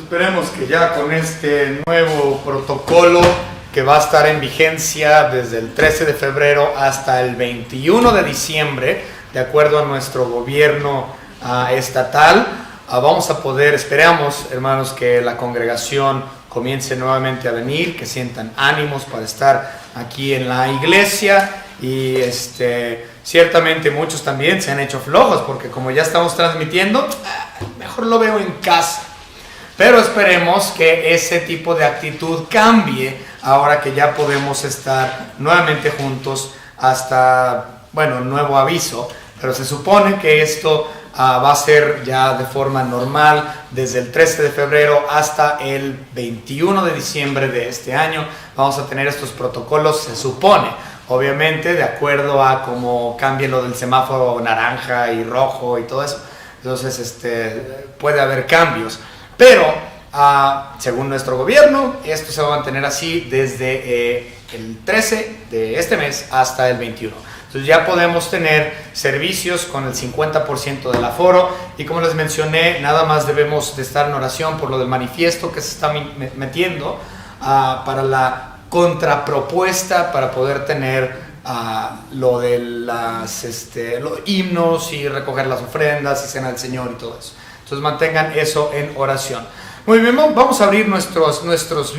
Esperemos que ya con este nuevo protocolo que va a estar en vigencia desde el 13 de febrero hasta el 21 de diciembre, de acuerdo a nuestro gobierno estatal, vamos a poder, esperamos, hermanos, que la congregación comience nuevamente a venir, que sientan ánimos para estar aquí en la iglesia y ciertamente muchos también se han hecho flojos porque como ya estamos transmitiendo, mejor lo veo en casa. Pero esperemos que ese tipo de actitud cambie ahora que ya podemos estar nuevamente juntos hasta, nuevo aviso. Pero se supone que esto va a ser ya de forma normal desde el 13 de febrero hasta el 21 de diciembre de este año. Vamos a tener estos protocolos, se supone, obviamente de acuerdo a cómo cambie lo del semáforo naranja y rojo y todo eso. Entonces puede haber cambios. Pero, según nuestro gobierno, esto se va a mantener así desde el 13 de este mes hasta el 21. Entonces ya podemos tener servicios con el 50% del aforo. Y como les mencioné, nada más debemos de estar en oración por lo del manifiesto que se está metiendo para la contrapropuesta, para poder tener lo de los himnos y recoger las ofrendas y cena del Señor y todo eso. Entonces mantengan eso en oración. Muy bien, vamos a abrir nuestras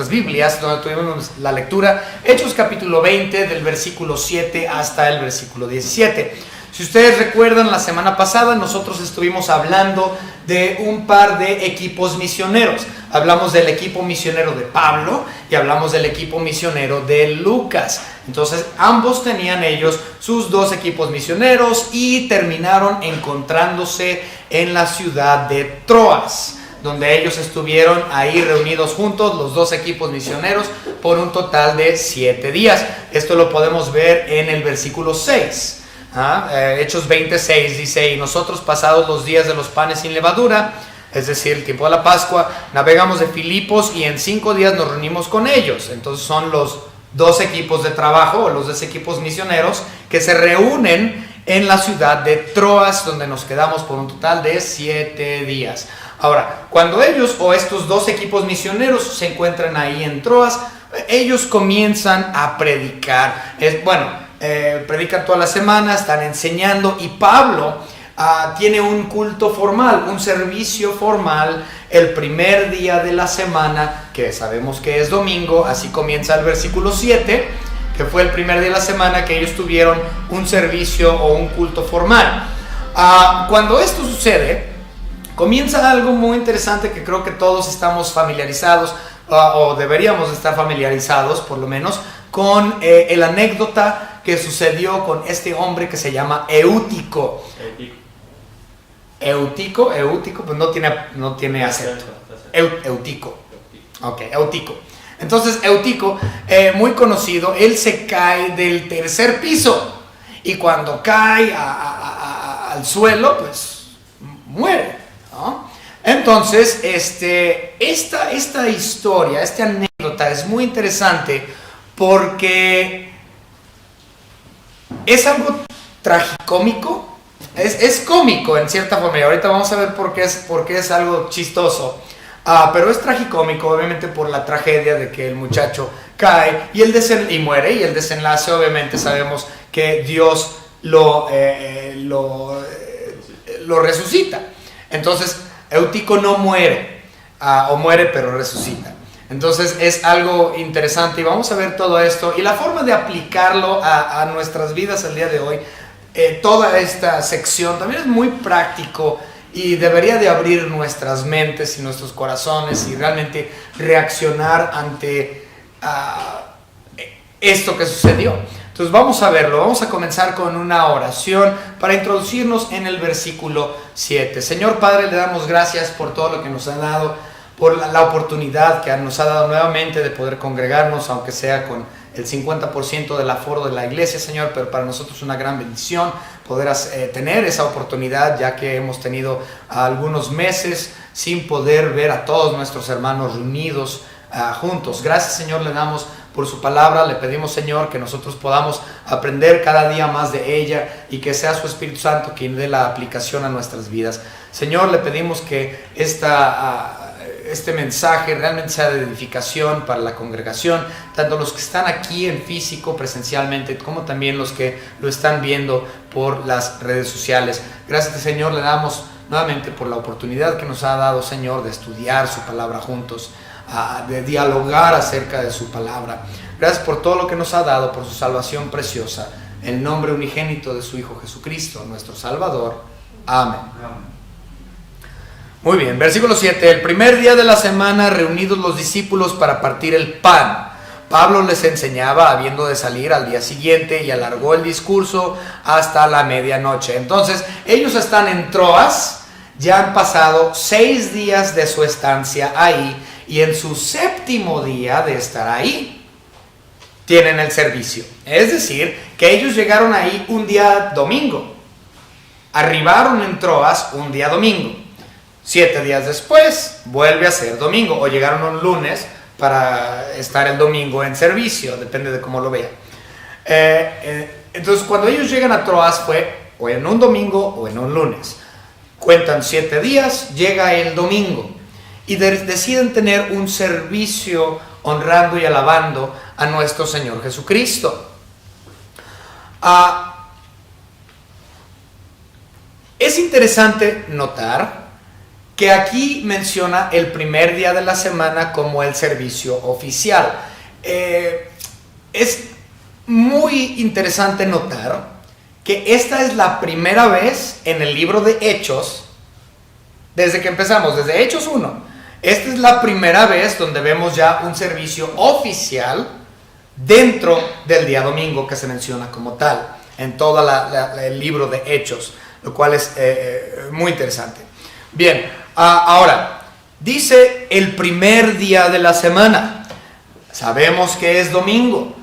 Biblias, donde tuvimos la lectura, Hechos capítulo 20, del versículo 7 hasta el versículo 17. Si ustedes recuerdan, la semana pasada nosotros estuvimos hablando de un par de equipos misioneros. Hablamos del equipo misionero de Pablo y hablamos del equipo misionero de Lucas. Entonces, ambos tenían ellos sus dos equipos misioneros y terminaron encontrándose en la ciudad de Troas, donde ellos estuvieron ahí reunidos juntos, los dos equipos misioneros, por un total de 7 días. Esto lo podemos ver en el versículo 6. Hechos 26 dice: y nosotros, pasados los días de los panes sin levadura, es decir, el tiempo de la Pascua, navegamos de Filipos y en 5 días nos reunimos con ellos. Entonces son los dos equipos de trabajo, o los dos equipos misioneros, que se reúnen en la ciudad de Troas, donde nos quedamos por un total de 7 días. Ahora, cuando ellos o estos dos equipos misioneros se encuentran ahí en Troas, ellos comienzan a predicar. Predican toda la semana, están enseñando, y Pablo tiene un culto formal, un servicio formal el primer día de la semana, que sabemos que es domingo. Así comienza el versículo 7, que fue el primer día de la semana que ellos tuvieron un servicio o un culto formal. Cuando esto sucede, comienza algo muy interesante que creo que todos estamos familiarizados, o deberíamos estar familiarizados por lo menos, con el anécdota que sucedió con este hombre que se llama Eutico. Eutico, pues no tiene acento. Eutico. Ok, Eutico. Entonces Eutico, muy conocido, él se cae del tercer piso y cuando cae al suelo, pues muere, ¿no? Entonces, esta historia, esta anécdota es muy interesante porque es algo tragicómico. Es cómico en cierta forma, y ahorita vamos a ver por qué es algo chistoso. Pero es tragicómico, obviamente, por la tragedia de que el muchacho cae y muere, y el desenlace, obviamente, sabemos que Dios lo resucita. Entonces, Eutico no muere, o muere pero resucita. Entonces es algo interesante y vamos a ver todo esto y la forma de aplicarlo a nuestras vidas el día de hoy. Toda esta sección también es muy práctico y debería de abrir nuestras mentes y nuestros corazones y realmente reaccionar ante esto que sucedió. Entonces vamos a verlo, vamos a comenzar con una oración para introducirnos en el versículo 7. Señor Padre, le damos gracias por todo lo que nos ha dado, por la oportunidad que nos ha dado nuevamente de poder congregarnos, aunque sea con el 50% del aforo de la iglesia, Señor, pero para nosotros es una gran bendición poder tener esa oportunidad, ya que hemos tenido algunos meses sin poder ver a todos nuestros hermanos reunidos juntos. Gracias, Señor, le damos por su palabra. Le pedimos, Señor, que nosotros podamos aprender cada día más de ella y que sea su Espíritu Santo quien dé la aplicación a nuestras vidas. Señor, le pedimos que este mensaje realmente sea de edificación para la congregación, tanto los que están aquí en físico, presencialmente, como también los que lo están viendo por las redes sociales. Gracias, Señor, le damos nuevamente por la oportunidad que nos ha dado, Señor, de estudiar su palabra juntos, de dialogar acerca de su palabra. Gracias por todo lo que nos ha dado, por su salvación preciosa, en el nombre unigénito de su Hijo Jesucristo, nuestro Salvador. Amén. Muy bien, versículo 7. El primer día de la semana, reunidos los discípulos para partir el pan, Pablo les enseñaba habiendo de salir al día siguiente, y alargó el discurso hasta la medianoche. Entonces, ellos están en Troas, ya han pasado 6 días de su estancia ahí, y en su 7º día de estar ahí, tienen el servicio. Es decir, que ellos llegaron ahí un día domingo, arribaron en Troas un día domingo. 7 días después vuelve a ser domingo, o llegaron un lunes para estar el domingo en servicio, depende de cómo lo vean. Entonces, cuando ellos llegan a Troas fue o en un domingo o en un lunes. Cuentan 7 días, llega el domingo y deciden tener un servicio honrando y alabando a nuestro Señor Jesucristo. Es interesante notar que aquí menciona el primer día de la semana como el servicio oficial. Es muy interesante notar que esta es la primera vez en el libro de Hechos, desde que empezamos, desde Hechos 1, esta es la primera vez donde vemos ya un servicio oficial dentro del día domingo que se menciona como tal, en todo el libro de Hechos, lo cual es muy interesante. Bien, ahora, dice el primer día de la semana. Sabemos que es domingo.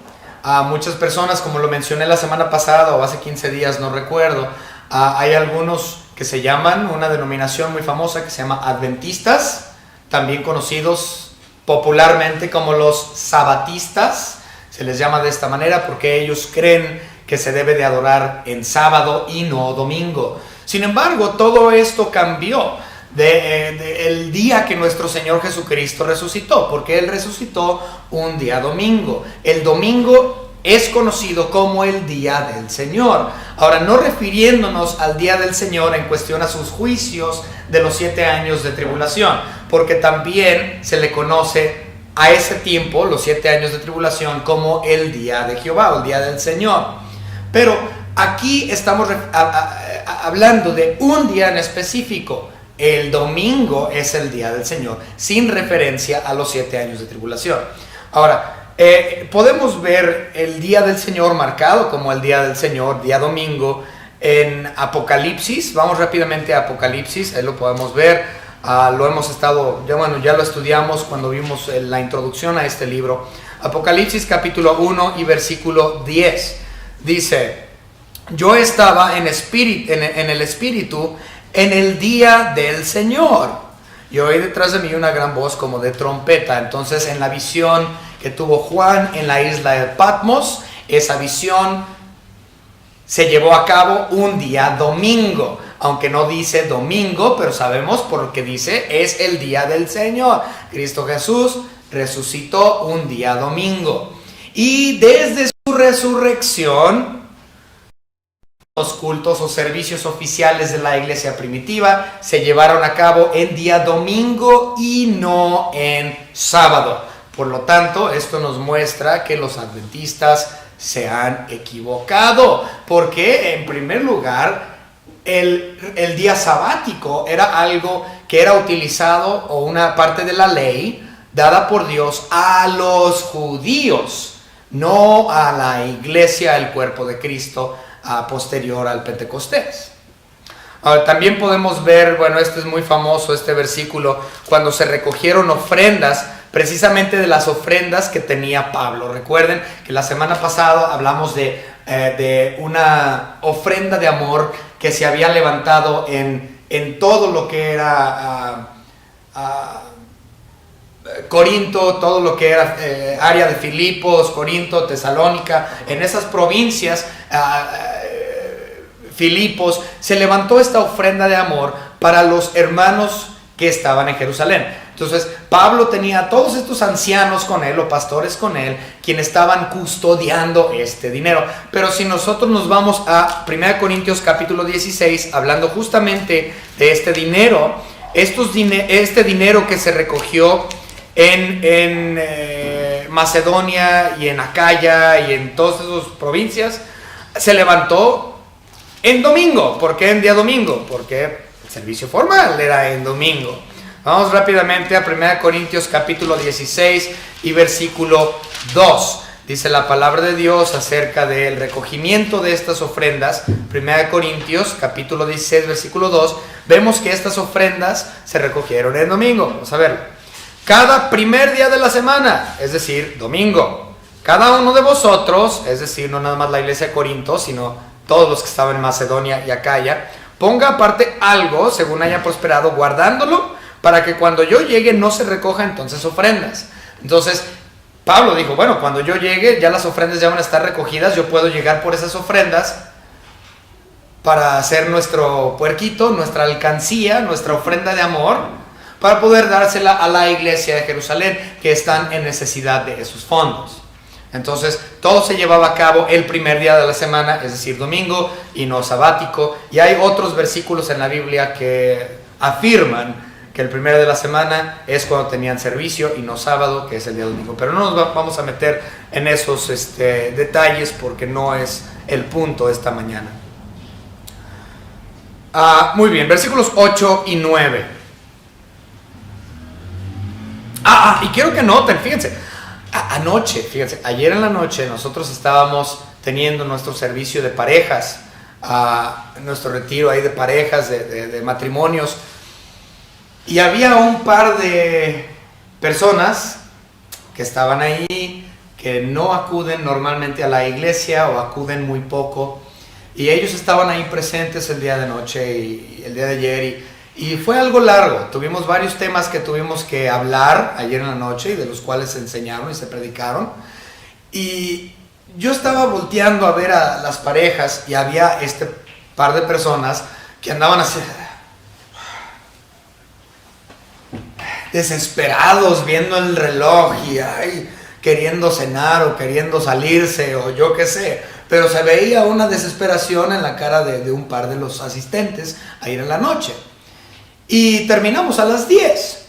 Muchas personas, como lo mencioné la semana pasada o hace 15 días, no recuerdo, hay algunos que se llaman, una denominación muy famosa que se llama adventistas, también conocidos popularmente como los sabatistas. Se les llama de esta manera porque ellos creen que se debe de adorar en sábado y no domingo. Sin embargo, todo esto cambió el día que nuestro Señor Jesucristo resucitó, porque Él resucitó un día domingo. El domingo es conocido como el día del Señor. Ahora, no refiriéndonos al día del Señor en cuestión a sus juicios de los 7 años de tribulación, porque también se le conoce a ese tiempo, los 7 años de tribulación, como el día de Jehová, o el día del Señor. Pero aquí estamos hablando de un día en específico. El domingo es el día del Señor, sin referencia a los 7 años de tribulación. Ahora, podemos ver el día del Señor marcado como el día del Señor, día domingo, en Apocalipsis. Vamos rápidamente a Apocalipsis, ahí lo podemos ver. Lo hemos estado, ya lo estudiamos cuando vimos la introducción a este libro. Apocalipsis capítulo 1 y versículo 10. Dice: yo estaba en el Espíritu en el día del Señor, y oí detrás de mí una gran voz como de trompeta. Entonces, en la visión que tuvo Juan en la isla de Patmos, esa visión se llevó a cabo un día domingo, aunque no dice domingo, pero sabemos por lo que dice, es el día del Señor. Cristo Jesús resucitó un día domingo, y desde su resurrección, los cultos o servicios oficiales de la iglesia primitiva se llevaron a cabo en día domingo y no en sábado. Por lo tanto, esto nos muestra que los adventistas se han equivocado, porque en primer lugar el día sabático era algo que era utilizado, o una parte de la ley dada por Dios a los judíos, no a la iglesia, el cuerpo de Cristo, posterior al Pentecostés. Ahora, también podemos ver, este es muy famoso, este versículo, cuando se recogieron ofrendas, precisamente de las ofrendas que tenía Pablo. Recuerden que la semana pasada hablamos de una ofrenda de amor que se había levantado en todo lo que era Corinto, todo lo que era área de Filipos, Corinto, Tesalónica, en esas provincias, Filipos, se levantó esta ofrenda de amor para los hermanos que estaban en Jerusalén. Entonces Pablo tenía a todos estos ancianos con él o pastores con él, quienes estaban custodiando este dinero. Pero si nosotros nos vamos a 1 Corintios capítulo 16, hablando justamente de este dinero, este dinero que se recogió en Macedonia y en Acaya y en todas esas provincias, se levantó en domingo. ¿Por qué en día domingo? Porque el servicio formal era en domingo. Vamos rápidamente a 1 Corintios capítulo 16 y versículo 2. Dice la palabra de Dios acerca del recogimiento de estas ofrendas. 1 Corintios capítulo 16 versículo 2. Vemos que estas ofrendas se recogieron en domingo. Vamos a ver. Cada primer día de la semana, es decir, domingo, cada uno de vosotros, es decir, no nada más la iglesia de Corinto, sino todos los que estaban en Macedonia y Acaya, ponga aparte algo según haya prosperado, guardándolo para que cuando yo llegue no se recoja entonces ofrendas. Entonces Pablo dijo, bueno, cuando yo llegue ya las ofrendas ya van a estar recogidas, yo puedo llegar por esas ofrendas para hacer nuestro puerquito, nuestra alcancía, nuestra ofrenda de amor, para poder dársela a la iglesia de Jerusalén, que están en necesidad de esos fondos. Entonces, todo se llevaba a cabo el primer día de la semana, es decir, domingo, y no sabático. Y hay otros versículos en la Biblia que afirman que el primer día de la semana es cuando tenían servicio y no sábado, que es el día domingo. Pero no nos vamos a meter en esos detalles porque no es el punto esta mañana. Muy bien, versículos 8 y 9. Y quiero que noten, fíjense, ayer en la noche nosotros estábamos teniendo nuestro servicio de parejas, nuestro retiro ahí de parejas, de matrimonios, y había un par de personas que estaban ahí, que no acuden normalmente a la iglesia o acuden muy poco, y ellos estaban ahí presentes el día de noche y el día de ayer, y fue algo largo. Tuvimos varios temas que tuvimos que hablar ayer en la noche y de los cuales se enseñaron y se predicaron. Y yo estaba volteando a ver a las parejas y había este par de personas que andaban así desesperados viendo el reloj y queriendo cenar o queriendo salirse o yo qué sé. Pero se veía una desesperación en la cara de un par de los asistentes ayer en la noche. Y terminamos a las 10.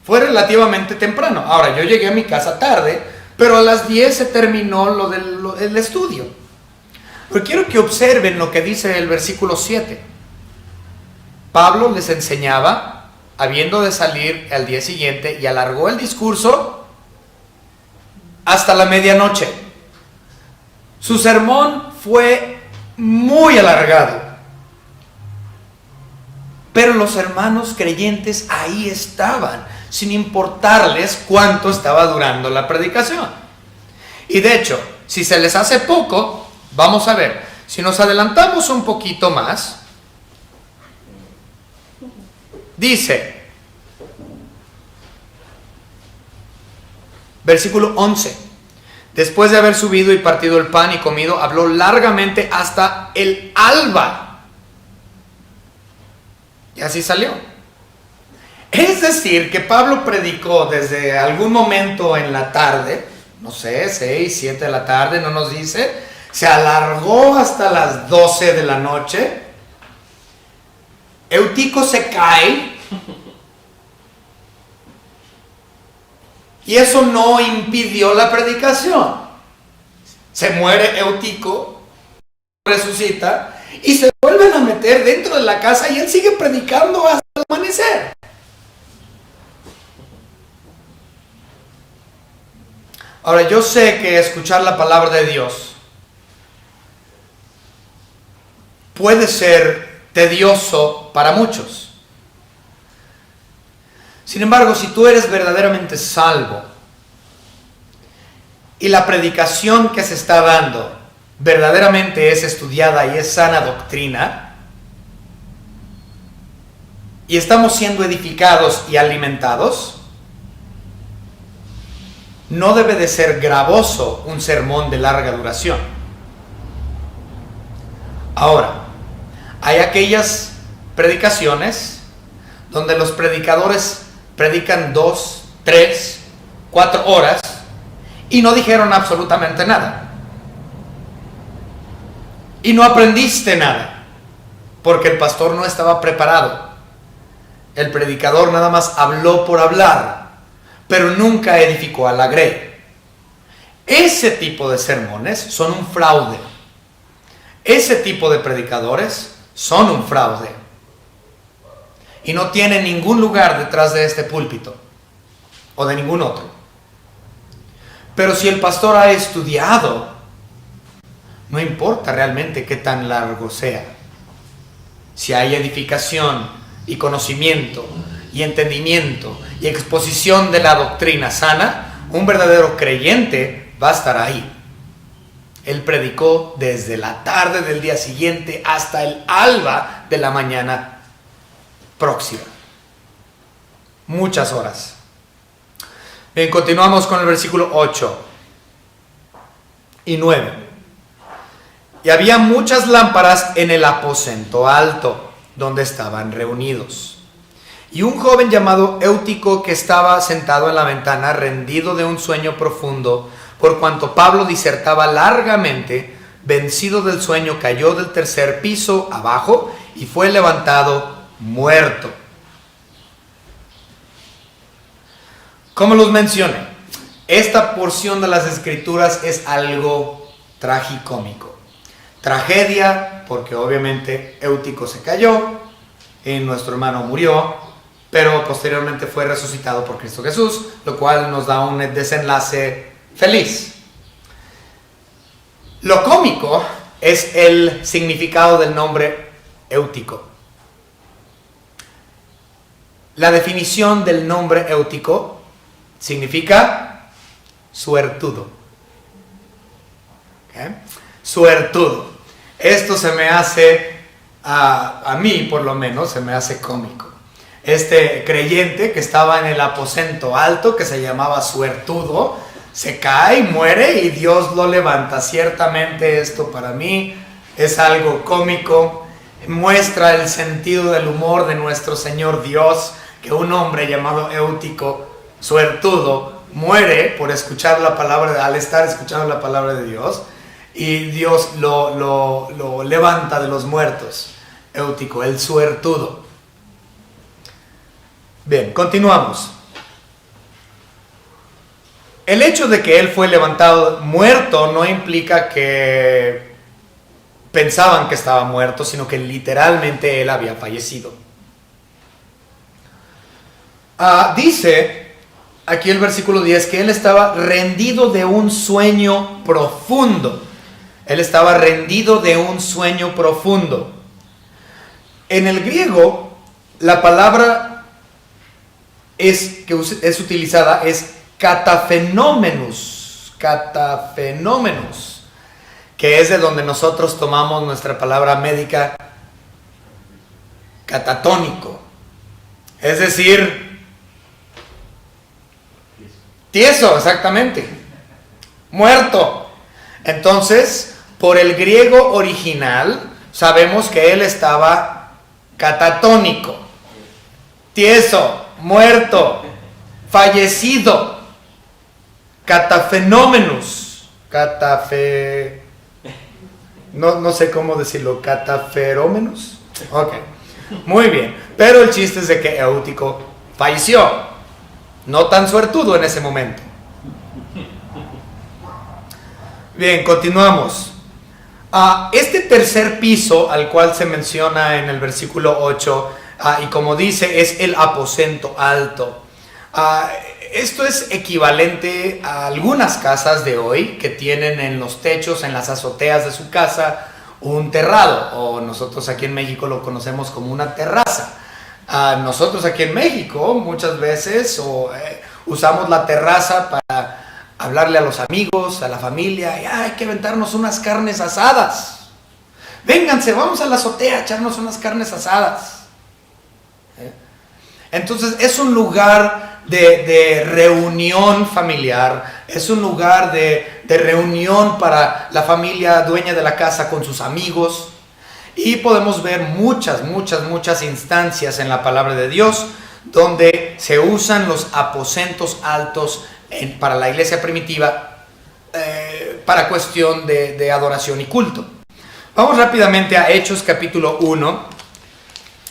Fue relativamente temprano. Ahora, yo llegué a mi casa tarde, pero a las 10 se terminó el estudio. Pero quiero que observen lo que dice el versículo 7. Pablo les enseñaba, habiendo de salir al día siguiente, y alargó el discurso hasta la medianoche. Su sermón fue muy alargado. Pero los hermanos creyentes ahí estaban, sin importarles cuánto estaba durando la predicación. Y de hecho, si se les hace poco, vamos a ver, si nos adelantamos un poquito más, dice, versículo 11, después de haber subido y partido el pan y comido, habló largamente hasta el alba. Y así salió. Es decir, que Pablo predicó desde algún momento en la tarde, no sé, 6, 7 de la tarde, no nos dice, se alargó hasta las 12 de la noche. Eutico se cae. Y eso no impidió la predicación. Se muere Eutico, resucita y se vuelven a meter dentro de la casa y él sigue predicando hasta el amanecer. Ahora, yo sé que escuchar la palabra de Dios puede ser tedioso para muchos. Sin embargo, si tú eres verdaderamente salvo y la predicación que se está dando verdaderamente es estudiada y es sana doctrina, y estamos siendo edificados y alimentados, no debe de ser gravoso un sermón de larga duración. Ahora, hay aquellas predicaciones donde los predicadores predican 2, 3, 4 horas y no dijeron absolutamente nada. Y no aprendiste nada, porque el pastor no estaba preparado. El predicador nada más habló por hablar, pero nunca edificó a la grey. Ese tipo de sermones son un fraude. Ese tipo de predicadores son un fraude. Y no tienen ningún lugar detrás de este púlpito, o de ningún otro. Pero si el pastor ha estudiado, no importa realmente qué tan largo sea. Si hay edificación y conocimiento y entendimiento y exposición de la doctrina sana, un verdadero creyente va a estar ahí. Él predicó desde la tarde del día siguiente hasta el alba de la mañana próxima. Muchas horas. Bien, continuamos con el versículo 8 y 9. Y había muchas lámparas en el aposento alto, donde estaban reunidos. Y un joven llamado Eutico, que estaba sentado en la ventana, rendido de un sueño profundo, por cuanto Pablo disertaba largamente, vencido del sueño, cayó del tercer piso abajo y fue levantado muerto. Como los mencioné, esta porción de las Escrituras es algo tragicómico. Tragedia, porque obviamente Eutico se cayó y nuestro hermano murió, pero posteriormente fue resucitado por Cristo Jesús, lo cual nos da un desenlace feliz. Lo cómico es el significado del nombre Eutico. La definición del nombre Eutico significa suertudo. ¿Okay? Suertudo. Esto se me hace, a mí por lo menos, se me hace cómico. Este creyente que estaba en el aposento alto, que se llamaba suertudo, se cae, muere y Dios lo levanta. Ciertamente esto para mí es algo cómico. Muestra el sentido del humor de nuestro Señor Dios, que un hombre llamado Eutico, suertudo, muere por escuchar la palabra, al estar escuchando la palabra de Dios, y Dios lo levanta de los muertos. Eutico, el suertudo. Bien, continuamos. El hecho de que él fue levantado muerto no implica que pensaban que estaba muerto, sino que literalmente él había fallecido. Dice aquí el versículo 10 que él estaba rendido de un sueño profundo. Él estaba rendido de un sueño profundo. En el griego, la palabra que es utilizada es catafenómenos, que es de donde nosotros tomamos nuestra palabra médica catatónico, es decir, tieso, exactamente, muerto. Entonces, por el griego original, sabemos que él estaba catatónico, tieso, muerto, fallecido. Catafenómenos, no sé cómo decirlo, cataferómenos. Ok, muy bien. Pero el chiste es de que Eutico falleció, no tan suertudo en ese momento. Bien, continuamos. Este tercer piso al cual se menciona en el versículo 8, y como dice, es el aposento alto. Esto es equivalente a algunas casas de hoy que tienen en los techos, en las azoteas de su casa, un terrado, o nosotros aquí en México lo conocemos como una terraza. Nosotros aquí en México muchas veces usamos la terraza para hablarle a los amigos, a la familia, y hay que aventarnos unas carnes asadas. Vénganse, vamos a la azotea a echarnos unas carnes asadas. Entonces es un lugar de reunión familiar, es un lugar de reunión para la familia dueña de la casa con sus amigos, y podemos ver muchas instancias en la palabra de Dios donde se usan los aposentos altos para la iglesia primitiva para cuestión de adoración y culto. Vamos rápidamente a Hechos capítulo 1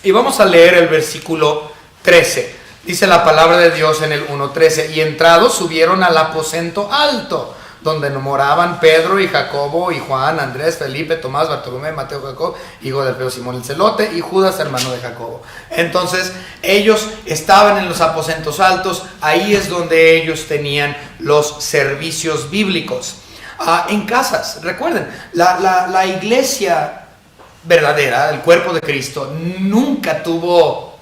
y vamos a leer el versículo 13. Dice la palabra de Dios en el 1:13: y entrados subieron al aposento alto, donde moraban Pedro y Jacobo y Juan, Andrés, Felipe, Tomás, Bartolomé, Mateo, Jacob, hijo de Alfeo, Simón el celote, y Judas, hermano de Jacobo. Entonces ellos estaban en los aposentos altos. Ahí es donde ellos tenían los servicios bíblicos. En casas, recuerden, la iglesia verdadera, el cuerpo de Cristo, nunca tuvo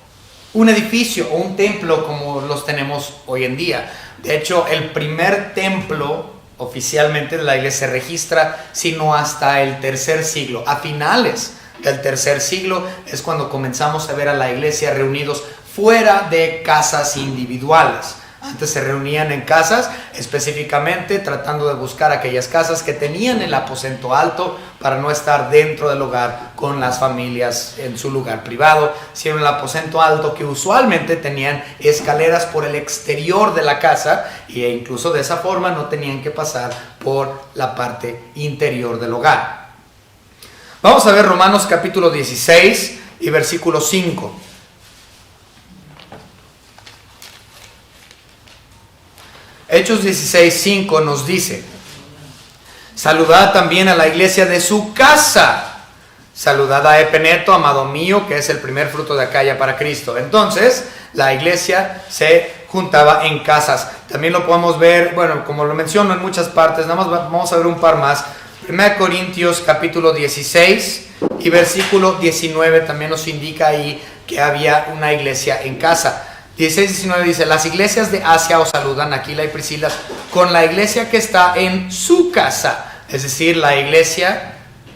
un edificio o un templo como los tenemos hoy en día. De hecho, el primer templo oficialmente de la iglesia se registra sino hasta el tercer siglo. A finales del tercer siglo es cuando comenzamos a ver a la iglesia reunidos fuera de casas individuales. Antes se reunían en casas, específicamente tratando de buscar aquellas casas que tenían el aposento alto para no estar dentro del hogar con las familias en su lugar privado. Hicieron el aposento alto, que usualmente tenían escaleras por el exterior de la casa, e incluso de esa forma no tenían que pasar por la parte interior del hogar. Vamos a ver Romanos capítulo 16 y versículo 5. Hechos 16:5 nos dice: saludad también a la iglesia de su casa. Saludad a Epeneto, amado mío, que es el primer fruto de Acaya para Cristo. Entonces, la iglesia se juntaba en casas. También lo podemos ver, bueno, como lo menciono en muchas partes, nada más vamos a ver un par más. 1 Corintios capítulo 16 y versículo 19 también nos indica ahí que había una iglesia en casa. 16-19 dice: las iglesias de Asia os saludan, Aquila y Priscila, con la iglesia que está en su casa. Es decir, la iglesia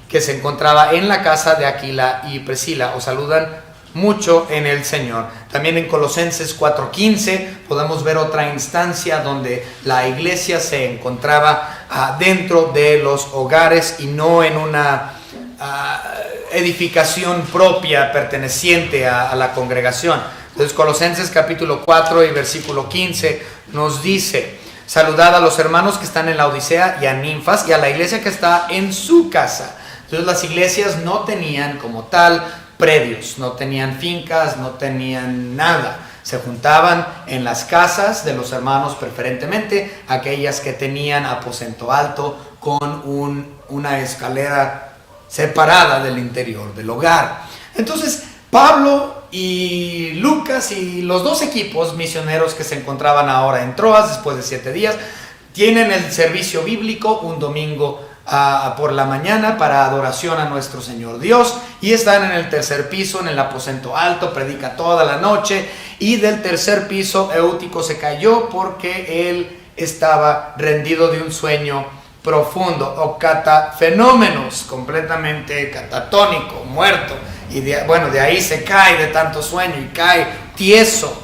que se encontraba en la casa de Aquila y Priscila os saludan mucho en el Señor. También en Colosenses 4:15 podemos ver otra instancia donde la iglesia se encontraba dentro de los hogares y no en una edificación propia perteneciente a la congregación. Entonces Colosenses capítulo 4 y versículo 15 nos dice: saludad a los hermanos que están en la Odisea y a Ninfas y a la iglesia que está en su casa. Entonces las iglesias no tenían como tal predios, no tenían fincas, no tenían nada. Se juntaban en las casas de los hermanos, preferentemente aquellas que tenían aposento alto con una escalera separada del interior del hogar. Entonces Pablo y Lucas y los dos equipos misioneros que se encontraban ahora en Troas después de 7 días tienen el servicio bíblico un domingo por la mañana para adoración a nuestro Señor Dios, y están en el tercer piso, en el aposento alto. Predica toda la noche, y del tercer piso Eutico se cayó porque él estaba rendido de un sueño profundo o catafenómenos, completamente catatónico, muerto. Y de ahí se cae de tanto sueño y cae tieso.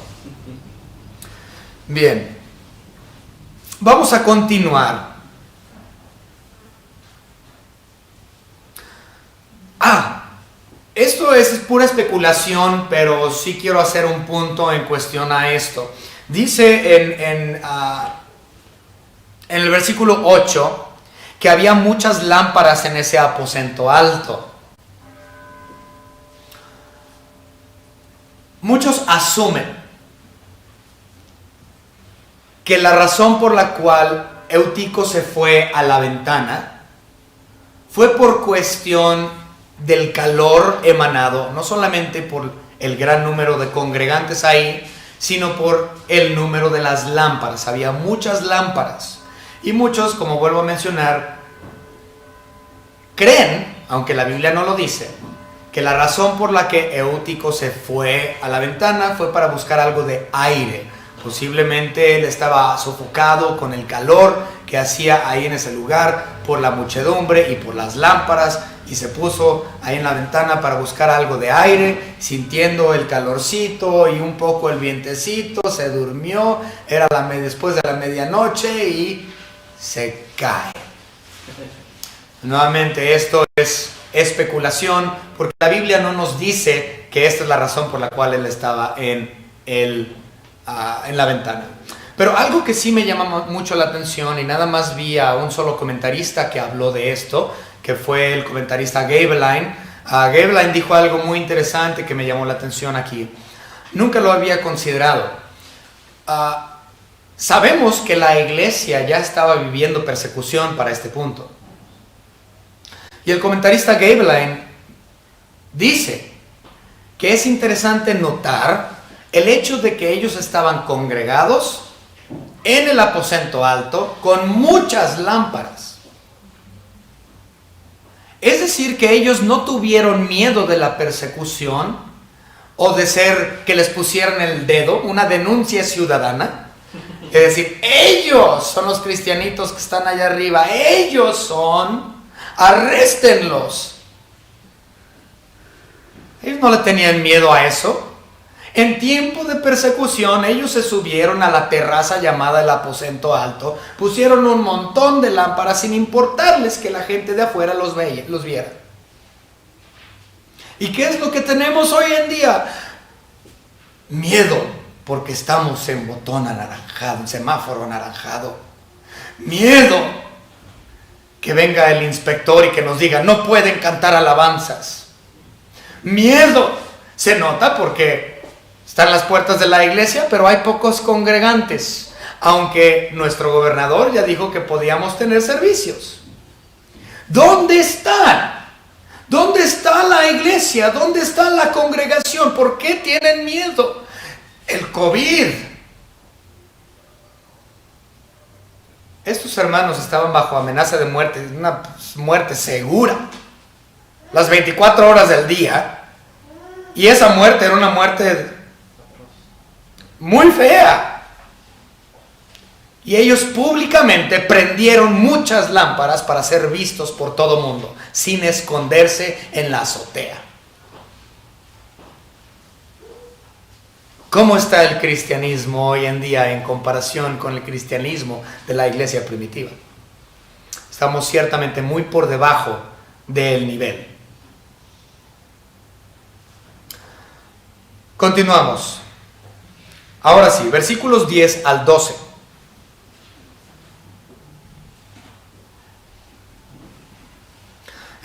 Bien, vamos a continuar. Esto es pura especulación, pero sí quiero hacer un punto en cuestión a esto. Dice en el versículo 8 que había muchas lámparas en ese aposento alto. Muchos asumen que la razón por la cual Eutico se fue a la ventana fue por cuestión del calor emanado, no solamente por el gran número de congregantes ahí, sino por el número de las lámparas. Había muchas lámparas, y muchos, como vuelvo a mencionar, creen, aunque la Biblia no lo dice, que la razón por la que Eutico se fue a la ventana fue para buscar algo de aire. Posiblemente él estaba sofocado con el calor que hacía ahí en ese lugar por la muchedumbre y por las lámparas, y se puso ahí en la ventana para buscar algo de aire, sintiendo el calorcito y un poco el vientecito. Se durmió, era después de la medianoche, y se cae. Nuevamente, esto es especulación, porque la Biblia no nos dice que esta es la razón por la cual él estaba en en la ventana. Pero algo que sí me llama mucho la atención, y nada más vi a un solo comentarista que habló de esto, que fue el comentarista Gabeline. Gabeline dijo algo muy interesante que me llamó la atención aquí. Nunca lo había considerado. Sabemos que la iglesia ya estaba viviendo persecución para este punto. Y el comentarista Gabeline dice que es interesante notar el hecho de que ellos estaban congregados en el aposento alto con muchas lámparas. Es decir, que ellos no tuvieron miedo de la persecución o de ser que les pusieran el dedo, una denuncia ciudadana. Es decir, ellos son los cristianitos que están allá arriba, ellos son, arréstenlos. Ellos no le tenían miedo a eso. En tiempo de persecución, ellos se subieron a la terraza llamada el aposento alto, pusieron un montón de lámparas sin importarles que la gente de afuera los viera. ¿Y qué es lo que tenemos hoy en día? Miedo, porque estamos en botón anaranjado, en semáforo anaranjado. Miedo que venga el inspector y que nos diga, no pueden cantar alabanzas. Miedo, se nota porque están las puertas de la iglesia, pero hay pocos congregantes, aunque nuestro gobernador ya dijo que podíamos tener servicios. ¿Dónde están? ¿Dónde está la iglesia? ¿Dónde está la congregación? ¿Por qué tienen miedo? El COVID. Estos hermanos estaban bajo amenaza de muerte, una muerte segura, las 24 horas del día, y esa muerte era una muerte muy fea. Y ellos públicamente prendieron muchas lámparas para ser vistos por todo mundo, sin esconderse en la azotea. ¿Cómo está el cristianismo hoy en día en comparación con el cristianismo de la iglesia primitiva? Estamos ciertamente muy por debajo del nivel. Continuamos. Ahora sí, versículos 10 al 12.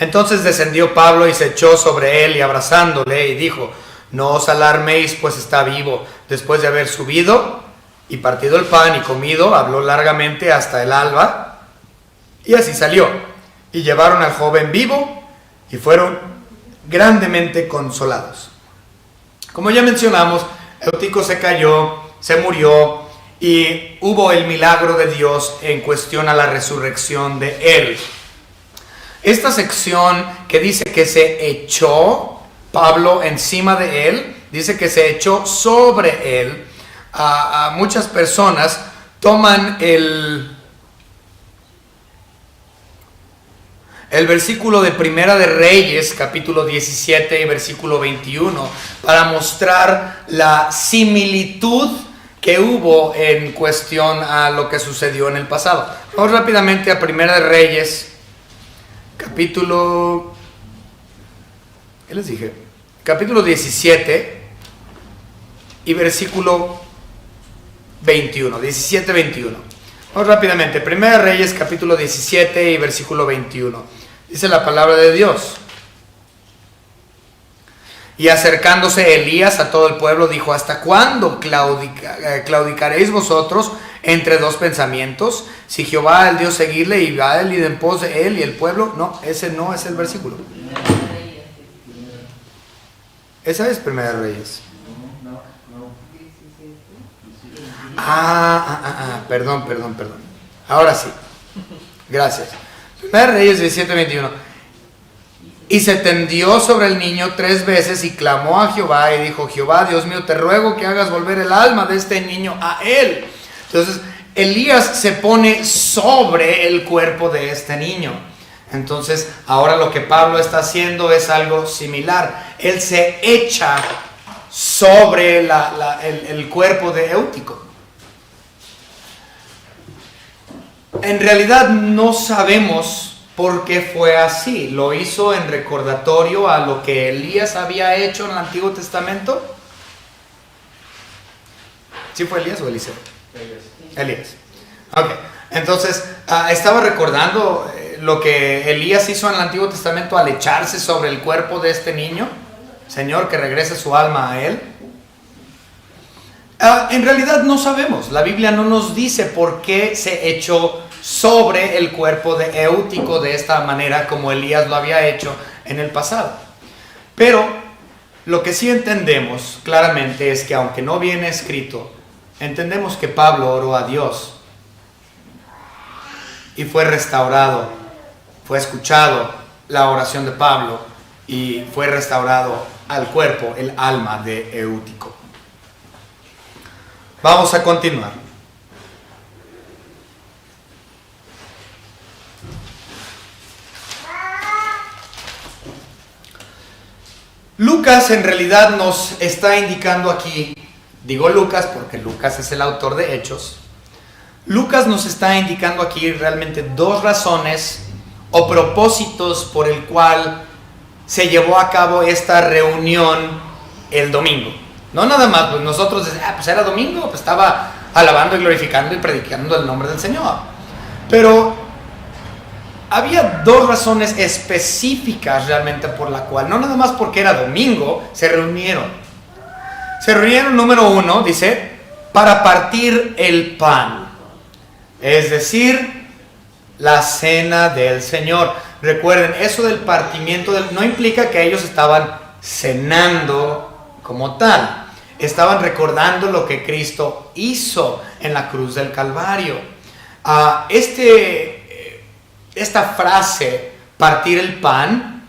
Entonces descendió Pablo y se echó sobre él y abrazándole y dijo, no os alarméis, pues está vivo. Después de haber subido y partido el pan y comido, habló largamente hasta el alba y así salió. Y llevaron al joven vivo y fueron grandemente consolados. Como ya mencionamos, Eutico se cayó, se murió y hubo el milagro de Dios en cuestión a la resurrección de él. Esta sección que dice que se echó Pablo encima de él, dice que se echó sobre él. A muchas personas toman el versículo de Primera de Reyes, capítulo 17 y versículo 21, para mostrar la similitud que hubo en cuestión a lo que sucedió en el pasado. Vamos rápidamente a Primera de Reyes, capítulo... ¿Qué les dije? Capítulo 17 y versículo 21, 17-21. Vamos rápidamente. Primera de Reyes, capítulo 17 y versículo 21. Dice la palabra de Dios. Y acercándose Elías a todo el pueblo, dijo, ¿hasta cuándo claudicaréis vosotros entre dos pensamientos? Si Jehová el Dios seguirle y va él y en pos de él y el pueblo. No, ese no es el versículo. Esa es Primera de Reyes. Perdón. Ahora sí. Gracias. Primera de Reyes 17:21. Y se tendió sobre el niño 3 veces y clamó a Jehová y dijo, Jehová, Dios mío, te ruego que hagas volver el alma de este niño a él. Entonces, Elías se pone sobre el cuerpo de este niño. Entonces, ahora lo que Pablo está haciendo es algo similar. Él se echa sobre el cuerpo de Eutico. En realidad no sabemos por qué fue así. ¿Lo hizo en recordatorio a lo que Elías había hecho en el Antiguo Testamento? ¿Sí fue Elías o Eliseo? Elías. Ok, entonces estaba recordando lo que Elías hizo en el Antiguo Testamento al echarse sobre el cuerpo de este niño. Señor, que regrese su alma a él. En realidad no sabemos, la Biblia no nos dice por qué se echó sobre el cuerpo de Eutico de esta manera como Elías lo había hecho en el pasado. Pero lo que sí entendemos claramente es que aunque no viene escrito, entendemos que Pablo oró a Dios y fue restaurado, fue escuchado la oración de Pablo y fue restaurado al cuerpo, el alma de Eutico. Vamos a continuar. Lucas en realidad nos está indicando aquí, digo Lucas porque Lucas es el autor de Hechos, Lucas nos está indicando aquí realmente dos razones o propósitos por el cual se llevó a cabo esta reunión el domingo. No nada más, pues nosotros decimos, pues era domingo, pues estaba alabando y glorificando y predicando el nombre del Señor. Pero había dos razones específicas realmente por la cual, no nada más porque era domingo, se reunieron. Se reunieron, número uno, dice, para partir el pan. Es decir, la cena del Señor. Recuerden, eso del partimiento no implica que ellos estaban cenando como tal. Estaban recordando lo que Cristo hizo en la cruz del Calvario. Esta frase, partir el pan,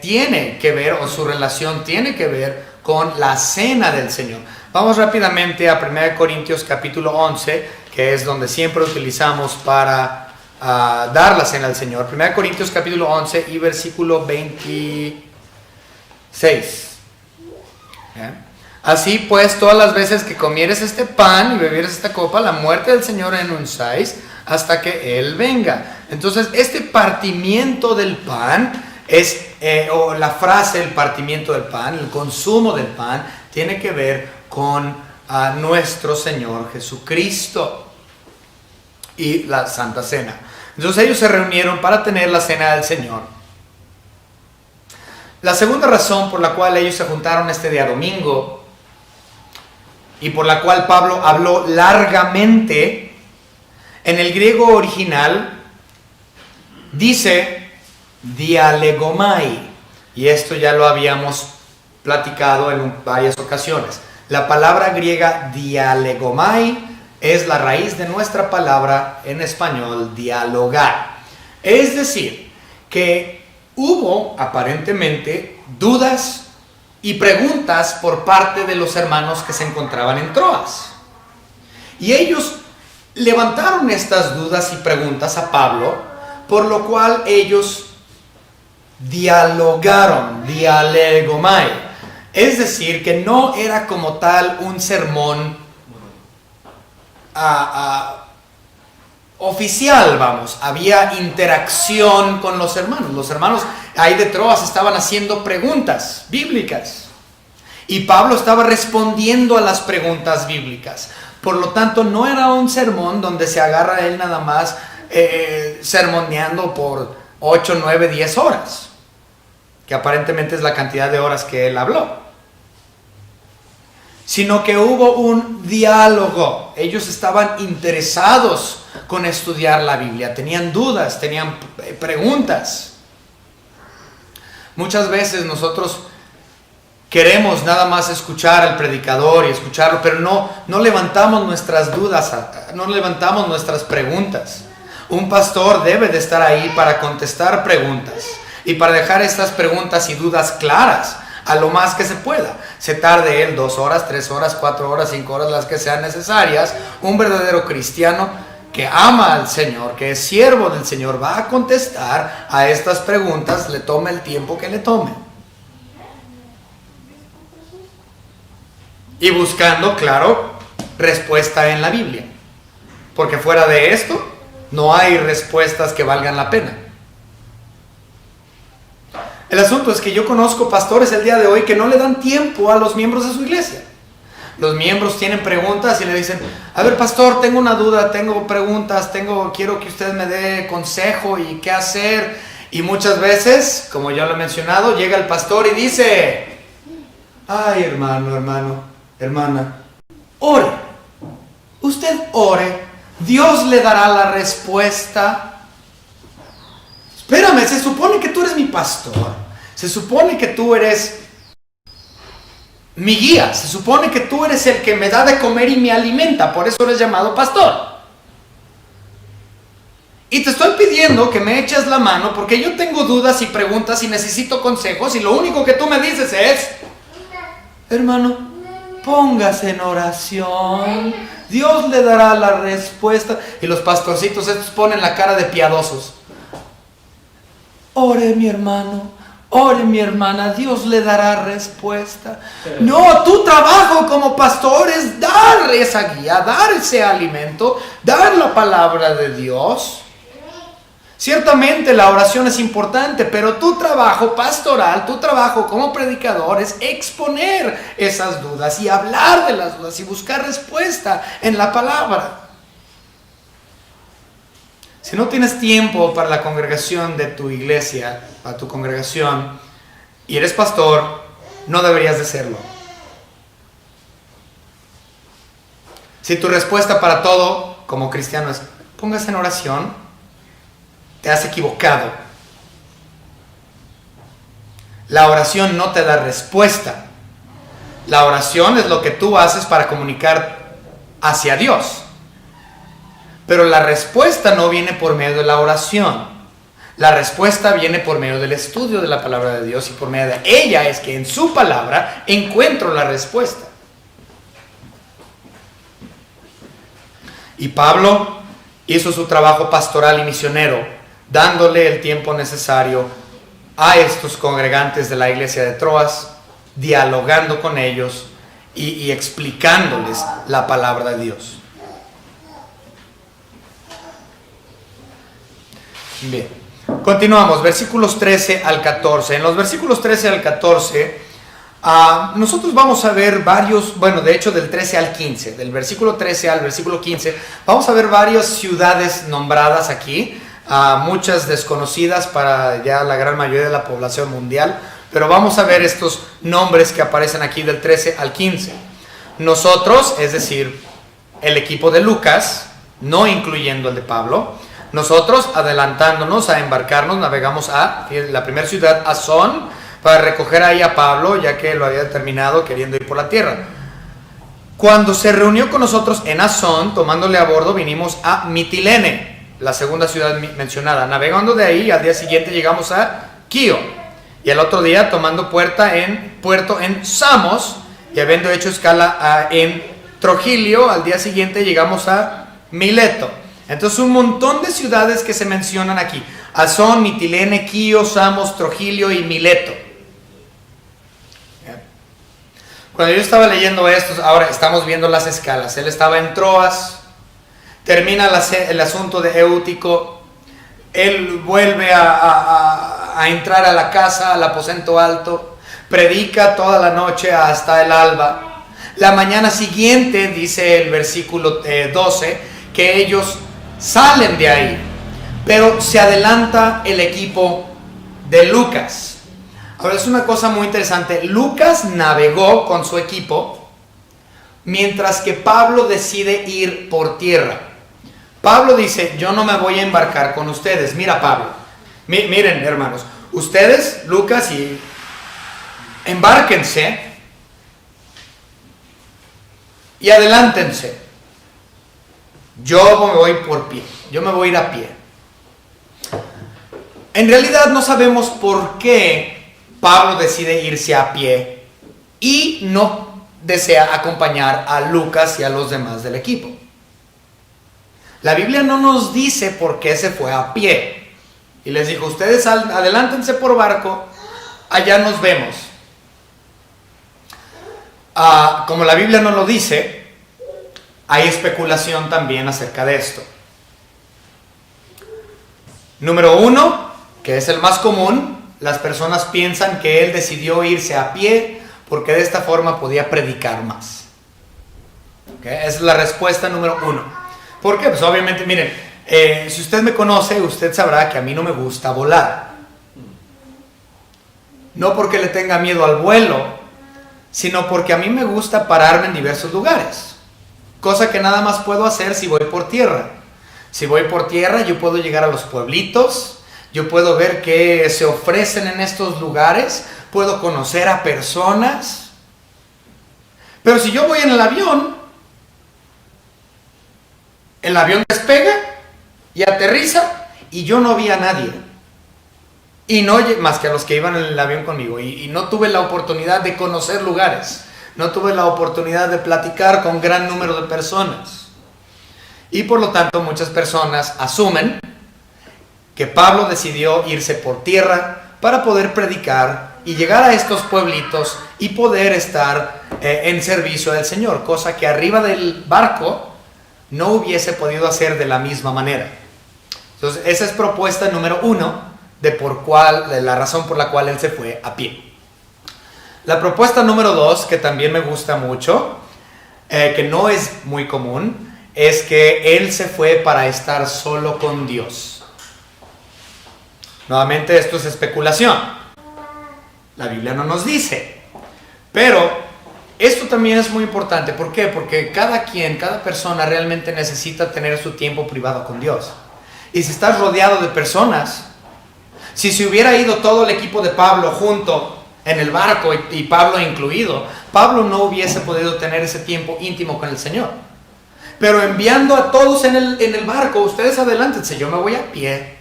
tiene que ver, o su relación tiene que ver con la cena del Señor. Vamos rápidamente a 1 Corintios capítulo 11, que es donde siempre utilizamos para dar la cena al Señor. 1 Corintios capítulo 11 y versículo 26. ¿Bien? Así pues, todas las veces que comieres este pan y bebieres esta copa, la muerte del Señor anunciáis hasta que Él venga. Entonces, este partimiento del pan es, o la frase el partimiento del pan, el consumo del pan, tiene que ver con nuestro Señor Jesucristo y la Santa Cena. Entonces ellos se reunieron para tener la cena del Señor. La segunda razón por la cual ellos se juntaron este día domingo y por la cual Pablo habló largamente, en el griego original dice dialegomai, y esto ya lo habíamos platicado en varias ocasiones. La palabra griega dialegomai es la raíz de nuestra palabra en español dialogar. Es decir, que hubo aparentemente dudas y preguntas por parte de los hermanos que se encontraban en Troas. Y ellos levantaron estas dudas y preguntas a Pablo, por lo cual ellos dialogaron, dialegomai. Es decir, que no era como tal un sermón oficial, vamos. Había interacción con los hermanos. Los hermanos ahí de Troas estaban haciendo preguntas bíblicas. Y Pablo estaba respondiendo a las preguntas bíblicas. Por lo tanto, no era un sermón donde se agarra él nada más sermoneando por 8, 9, 10 horas. Que aparentemente es la cantidad de horas que él habló. Sino que hubo un diálogo. Ellos estaban interesados con estudiar la Biblia. Tenían dudas, tenían preguntas. Muchas veces nosotros queremos nada más escuchar al predicador y escucharlo, pero no levantamos nuestras dudas, no levantamos nuestras preguntas. Un pastor debe de estar ahí para contestar preguntas y para dejar estas preguntas y dudas claras a lo más que se pueda. Se tarde él 2 horas, 3 horas, 4 horas, 5 horas, las que sean necesarias. Un verdadero cristiano que ama al Señor, que es siervo del Señor, va a contestar a estas preguntas, le tome el tiempo que le tome. Y buscando, claro, respuesta en la Biblia. Porque fuera de esto, no hay respuestas que valgan la pena. El asunto es que yo conozco pastores el día de hoy que no le dan tiempo a los miembros de su iglesia. Los miembros tienen preguntas y le dicen, a ver, pastor, tengo una duda, tengo preguntas, quiero que usted me dé consejo y qué hacer. Y muchas veces, como ya lo he mencionado, llega el pastor y dice, ay, hermana, ore. Usted ore, Dios le dará la respuesta. Espérame, se supone que tú eres mi pastor. Se supone que tú eres mi guía. Se supone que tú eres el que me da de comer y me alimenta. Por eso eres llamado pastor. Y te estoy pidiendo que me eches la mano porque yo tengo dudas y preguntas y necesito consejos. Y lo único que tú me dices es, hermano, póngase en oración. Dios le dará la respuesta. Y los pastorcitos estos ponen la cara de piadosos. Ore mi hermano, ore mi hermana, Dios le dará respuesta. No, tu trabajo como pastor es dar esa guía, dar ese alimento, dar la palabra de Dios. Ciertamente la oración es importante, pero tu trabajo pastoral, tu trabajo como predicador es exponer esas dudas y hablar de las dudas y buscar respuesta en la palabra. Si no tienes tiempo para la congregación de tu iglesia, para tu congregación, y eres pastor, no deberías de serlo. Si tu respuesta para todo como cristiano es, póngase en oración, te has equivocado. La oración no te da respuesta. La oración es lo que tú haces para comunicar hacia Dios. Pero la respuesta no viene por medio de la oración. La respuesta viene por medio del estudio de la palabra de Dios y por medio de ella es que en su palabra encuentro la respuesta. Y Pablo hizo su trabajo pastoral y misionero, dándole el tiempo necesario a estos congregantes de la iglesia de Troas, dialogando con ellos y explicándoles la palabra de Dios. Bien, continuamos, versículos 13 al 14. En los versículos 13 al 14, nosotros vamos a ver varios, de hecho del 13 al 15, del versículo 13 al versículo 15, vamos a ver varias ciudades nombradas aquí, muchas desconocidas para ya la gran mayoría de la población mundial, pero vamos a ver estos nombres que aparecen aquí del 13 al 15. Nosotros, es decir, el equipo de Lucas, no incluyendo el de Pablo, nosotros, adelantándonos a embarcarnos, navegamos a la primera ciudad, Asón, para recoger ahí a Pablo, ya que lo había determinado queriendo ir por la tierra. Cuando se reunió con nosotros en Asón, tomándole a bordo, vinimos a Mitilene, la segunda ciudad mencionada. Navegando de ahí, al día siguiente llegamos a Quío. Y el otro día, tomando puerto en Samos, y habiendo hecho escala en Trogilio, al día siguiente llegamos a Mileto. Entonces un montón de ciudades que se mencionan aquí. Asón, Mitilene, Quío, Samos, Trogilio y Mileto. Cuando yo estaba leyendo esto, ahora estamos viendo las escalas. Él estaba en Troas, termina el asunto de Eutico, él vuelve a entrar a la casa, al aposento alto, predica toda la noche hasta el alba. La mañana siguiente, dice el versículo 12, que ellos salen de ahí, pero se adelanta el equipo de Lucas. Ahora es una cosa muy interesante. Lucas navegó con su equipo, mientras que Pablo decide ir por tierra. Pablo dice, yo no me voy a embarcar con ustedes. Mira, Pablo, miren, hermanos, ustedes, Lucas, y embárquense y adelántense. Yo me voy por pie, yo me voy a ir a pie. En realidad no sabemos por qué Pablo decide irse a pie y no desea acompañar a Lucas y a los demás del equipo. La Biblia no nos dice por qué se fue a pie. Y les dijo, ustedes adelántense por barco, allá nos vemos. Como la Biblia no lo dice, hay especulación también acerca de esto. Número 1, que es el más común, las personas piensan que él decidió irse a pie porque de esta forma podía predicar más. ¿Okay? Esa es la respuesta número 1. ¿Por qué? Pues obviamente, miren, si usted me conoce, usted sabrá que a mí no me gusta volar. No porque le tenga miedo al vuelo, sino porque a mí me gusta pararme en diversos lugares. Cosa que nada más puedo hacer si voy por tierra. Si voy por tierra, yo puedo llegar a los pueblitos, yo puedo ver qué se ofrecen en estos lugares, puedo conocer a personas. Pero si yo voy en el avión despega y aterriza y yo no vi a nadie. Y no más que a los que iban en el avión conmigo. Y no tuve la oportunidad de conocer lugares. No tuve la oportunidad de platicar con gran número de personas. Y por lo tanto muchas personas asumen que Pablo decidió irse por tierra para poder predicar y llegar a estos pueblitos y poder estar en servicio del Señor. Cosa que arriba del barco no hubiese podido hacer de la misma manera. Entonces esa es propuesta número 1 de la razón por la cual él se fue a pie. La propuesta número 2, que también me gusta mucho, que no es muy común, es que él se fue para estar solo con Dios. Nuevamente esto es especulación. La Biblia no nos dice. Pero esto también es muy importante. ¿Por qué? Porque cada persona realmente necesita tener su tiempo privado con Dios. Y si estás rodeado de personas, si se hubiera ido todo el equipo de Pablo junto en el barco y Pablo incluido, Pablo no hubiese podido tener ese tiempo íntimo con el Señor. Pero enviando a todos en el barco, ustedes adelántense, yo me voy a pie.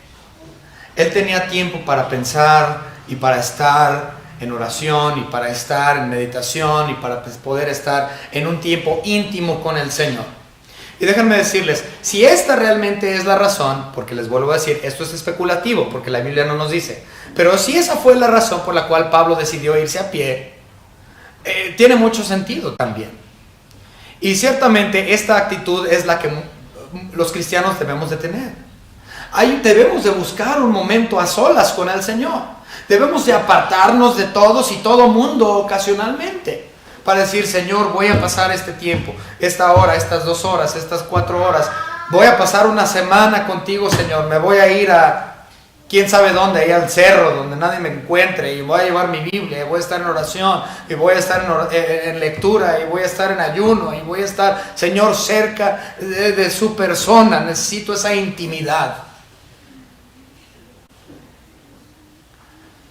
Él tenía tiempo para pensar y para estar en oración y para estar en meditación y para poder estar en un tiempo íntimo con el Señor. Y déjenme decirles, si esta realmente es la razón, porque les vuelvo a decir, esto es especulativo, porque la Biblia no nos dice, pero si esa fue la razón por la cual Pablo decidió irse a pie, tiene mucho sentido también. Y ciertamente esta actitud es la que los cristianos debemos de tener. Debemos de buscar un momento a solas con el Señor. Debemos de apartarnos de todos y todo mundo ocasionalmente para decir, Señor, voy a pasar este tiempo, esta hora, estas 2 horas, estas 4 horas. Voy a pasar una semana contigo, Señor. Me voy a ir a quién sabe dónde, ahí al cerro, donde nadie me encuentre, y voy a llevar mi Biblia, y voy a estar en oración, y voy a estar en lectura, y voy a estar en ayuno, y voy a estar, Señor, cerca de su persona. Necesito esa intimidad.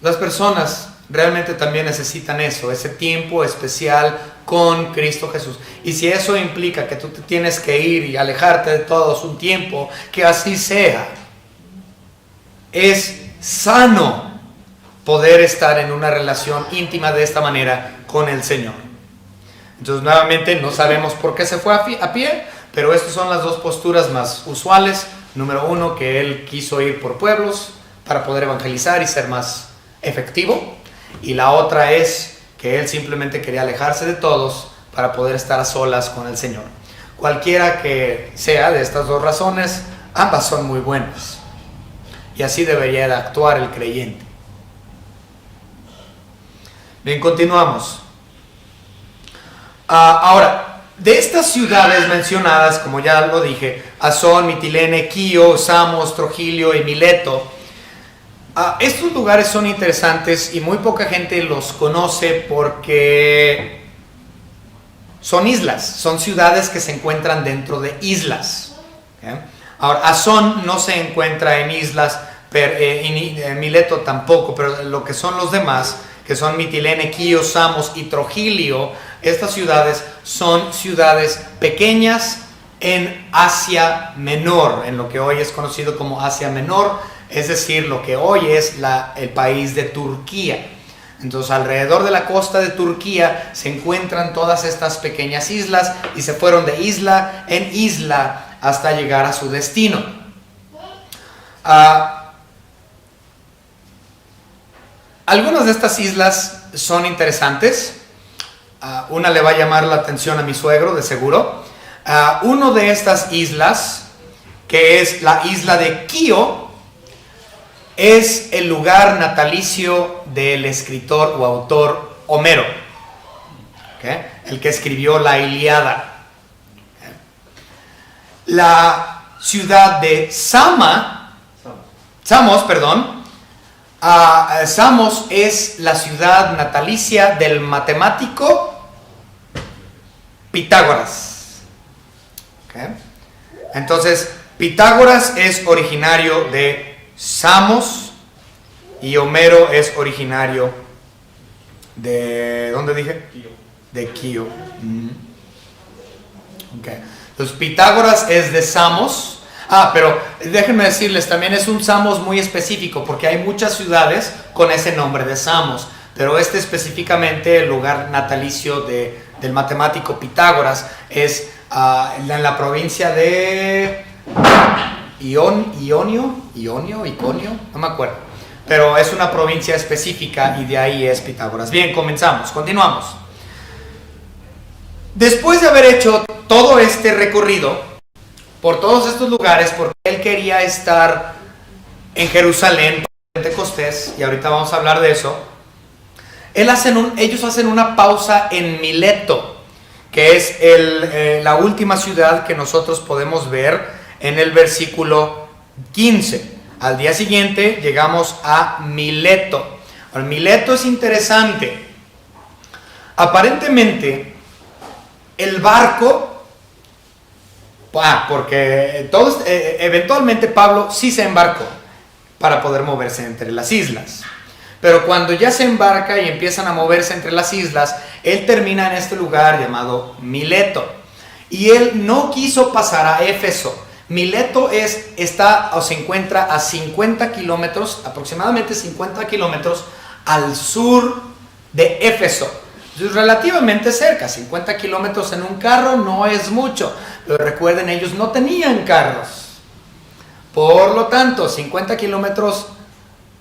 Las personas realmente también necesitan eso, ese tiempo especial con Cristo Jesús. Y si eso implica que tú te tienes que ir y alejarte de todos un tiempo, que así sea. Es sano poder estar en una relación íntima de esta manera con el Señor. Entonces, nuevamente, no sabemos por qué se fue a pie, pero estas son las 2 posturas más usuales. Número 1, que él quiso ir por pueblos para poder evangelizar y ser más efectivo. Y la otra es que él simplemente quería alejarse de todos para poder estar a solas con el Señor. Cualquiera que sea de estas 2 razones, ambas son muy buenas. Y así debería de actuar el creyente. Bien, continuamos. Ahora, de estas ciudades mencionadas, como ya lo dije, Asón, Mitilene, Quío, Samos, Trogilio y Mileto, estos lugares son interesantes y muy poca gente los conoce porque son islas, son ciudades que se encuentran dentro de islas. ¿Okay? Ahora, Asón no se encuentra en islas, Mileto tampoco, pero lo que son los demás, que son Mitilene, Quío, Samos y Trogilio, estas ciudades son ciudades pequeñas en Asia Menor, en lo que hoy es conocido como Asia Menor, es decir, lo que hoy es el país de Turquía. Entonces, alrededor de la costa de Turquía se encuentran todas estas pequeñas islas y se fueron de isla en isla hasta llegar a su destino. Algunas de estas islas son interesantes. Una le va a llamar la atención a mi suegro, de seguro. Uno de estas islas, que es la isla de Quío, es el lugar natalicio del escritor o autor Homero, ¿okay? El que escribió la Ilíada. la ciudad de Samos, perdón. Samos es la ciudad natalicia del matemático Pitágoras. ¿Okay? Entonces, Pitágoras es originario de Samos y Homero es originario de... ¿dónde dije? Quío. De Quío. Okay. Entonces, Pitágoras es de Samos. Pero déjenme decirles, también es un Samos muy específico, porque hay muchas ciudades con ese nombre de Samos, pero este específicamente, el lugar natalicio del matemático Pitágoras, es en la provincia de Iconio, no me acuerdo, pero es una provincia específica y de ahí es Pitágoras. Bien, continuamos. Después de haber hecho todo este recorrido por todos estos lugares, porque él quería estar en Jerusalén para Pentecostés, y ahorita vamos a hablar de eso, ellos hacen una pausa en Mileto, que es la última ciudad que nosotros podemos ver en el versículo 15. Al día siguiente llegamos a Mileto. Mileto es interesante. Aparentemente, el barco... porque eventualmente Pablo sí se embarcó para poder moverse entre las islas. Pero cuando ya se embarca y empiezan a moverse entre las islas, él termina en este lugar llamado Mileto. Y él no quiso pasar a Éfeso. Mileto se encuentra a 50 kilómetros, aproximadamente 50 kilómetros al sur de Éfeso. Es relativamente cerca, 50 kilómetros en un carro no es mucho, pero recuerden, ellos no tenían carros. Por lo tanto, 50 kilómetros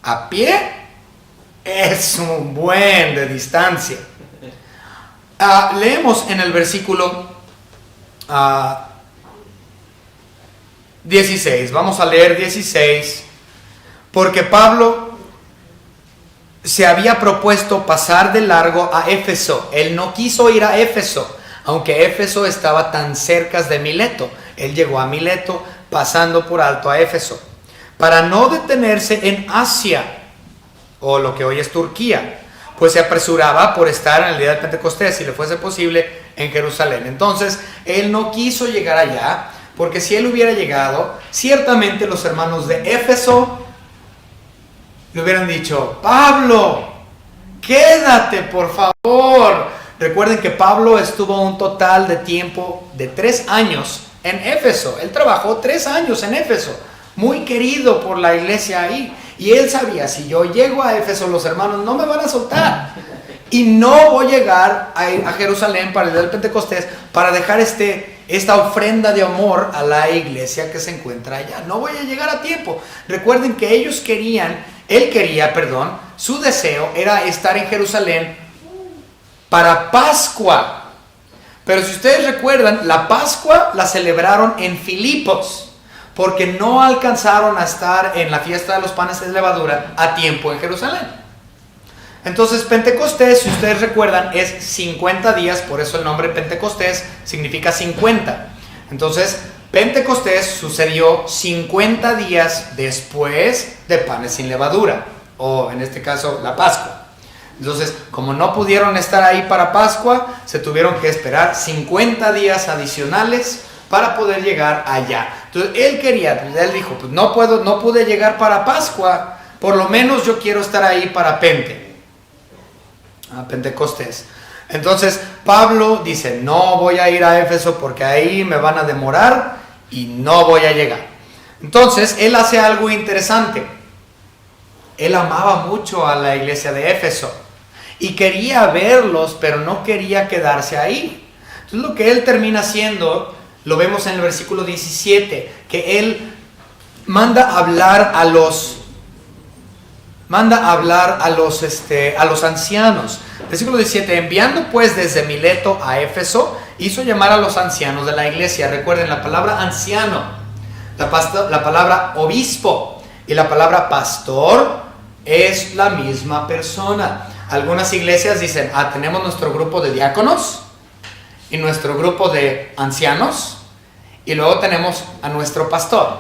a pie es un buen de distancia. Leemos en el versículo 16, vamos a leer 16, porque Pablo se había propuesto pasar de largo a Éfeso. Él no quiso ir a Éfeso, aunque Éfeso estaba tan cerca de Mileto. Él llegó a Mileto pasando por alto a Éfeso, para no detenerse en Asia, o lo que hoy es Turquía, pues se apresuraba por estar en el día de Pentecostés, si le fuese posible, en Jerusalén. Entonces, él no quiso llegar allá, porque si él hubiera llegado, ciertamente los hermanos de Éfeso le hubieran dicho: Pablo, quédate por favor. Recuerden que Pablo estuvo un total de tiempo de 3 años en Éfeso. Él trabajó 3 años en Éfeso, muy querido por la iglesia ahí. Y él sabía, si yo llego a Éfeso, los hermanos no me van a soltar. Y no voy a llegar a Jerusalén para el día del Pentecostés para dejar esta ofrenda de amor a la iglesia que se encuentra allá. No voy a llegar a tiempo. Recuerden que él quería, su deseo era estar en Jerusalén para Pascua. Pero si ustedes recuerdan, la Pascua la celebraron en Filipos, porque no alcanzaron a estar en la fiesta de los panes de levadura a tiempo en Jerusalén. Entonces Pentecostés, si ustedes recuerdan, es 50 días, por eso el nombre Pentecostés significa 50. Entonces Pentecostés sucedió 50 días después de panes sin levadura, o en este caso la Pascua. Entonces, como no pudieron estar ahí para Pascua, se tuvieron que esperar 50 días adicionales para poder llegar allá. Entonces él dijo, pues no pude llegar para Pascua, por lo menos yo quiero estar ahí para Pentecostés. Entonces Pablo dice: no voy a ir a Éfeso porque ahí me van a demorar y no voy a llegar. Entonces él hace algo interesante. Él amaba mucho a la iglesia de Éfeso y quería verlos, pero no quería quedarse ahí. Entonces lo que él termina haciendo, lo vemos en el versículo 17, que él manda a hablar a los ancianos. Versículo 17: enviando pues desde Mileto a Éfeso, hizo llamar a los ancianos de la iglesia. Recuerden, la palabra anciano, la palabra obispo y la palabra pastor es la misma persona. Algunas iglesias dicen: tenemos nuestro grupo de diáconos y nuestro grupo de ancianos, Y luego tenemos a nuestro pastor.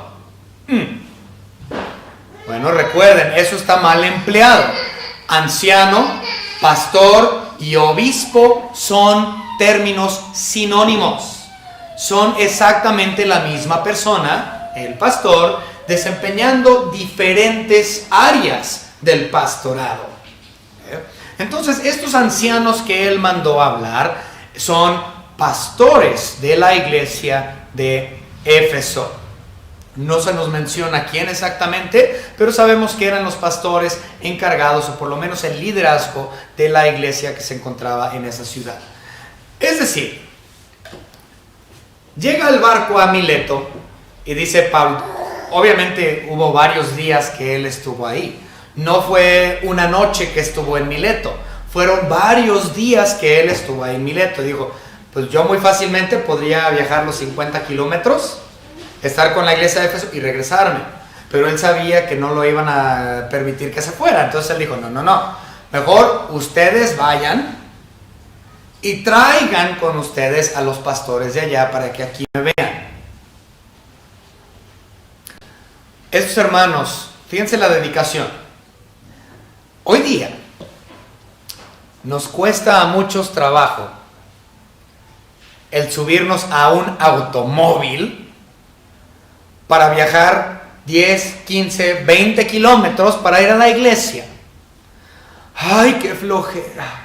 Bueno, recuerden, eso está mal empleado. Anciano, pastor y obispo son términos sinónimos. Son exactamente la misma persona, el pastor, desempeñando diferentes áreas del pastorado. Entonces, estos ancianos que él mandó a hablar son pastores de la iglesia de Éfeso. No se nos menciona quién exactamente, pero sabemos que eran los pastores encargados, o por lo menos el liderazgo de la iglesia que se encontraba en esa ciudad. Es decir, llega el barco a Mileto y dice Pablo, obviamente hubo varios días que él estuvo ahí. No fue una noche que estuvo en Mileto, fueron varios días que él estuvo ahí en Mileto. Dijo, pues yo muy fácilmente podría viajar los 50 kilómetros, estar con la iglesia de Éfeso y regresarme. Pero él sabía que no lo iban a permitir que se fuera. Entonces él dijo, no. Mejor ustedes vayan y traigan con ustedes a los pastores de allá para que aquí me vean. Estos hermanos, fíjense la dedicación. Hoy día nos cuesta a muchos trabajo el subirnos a un automóvil para viajar 10, 15, 20 kilómetros para ir a la iglesia. ¡Ay, qué flojera!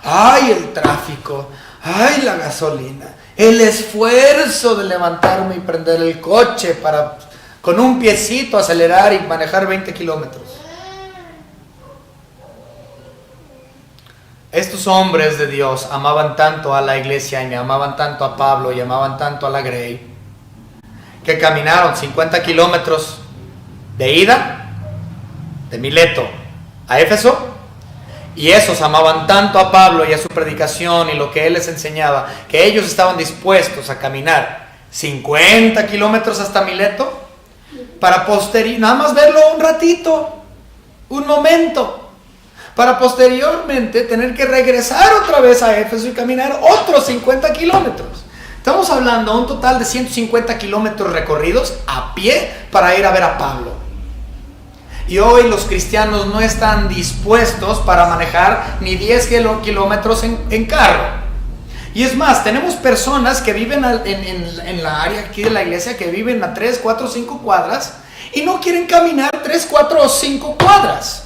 ¡Ay, el tráfico! ¡Ay, la gasolina! El esfuerzo de levantarme y prender el coche para con un piecito acelerar y manejar 20 kilómetros. Estos hombres de Dios amaban tanto a la iglesia y me amaban tanto a Pablo y amaban tanto a la Grey, que caminaron 50 kilómetros de ida de Mileto a Éfeso, y esos amaban tanto a Pablo y a su predicación y lo que él les enseñaba, que ellos estaban dispuestos a caminar 50 kilómetros hasta Mileto para nada más verlo un ratito, un momento, para posteriormente tener que regresar otra vez a Éfeso y caminar otros 50 kilómetros. Estamos hablando de un total de 150 kilómetros recorridos a pie para ir a ver a Pablo. Y hoy los cristianos no están dispuestos para manejar ni 10 kilómetros en carro. Y es más, tenemos personas que viven en la área aquí de la iglesia, que viven a 3, 4, 5 cuadras y no quieren caminar 3, 4 o 5 cuadras.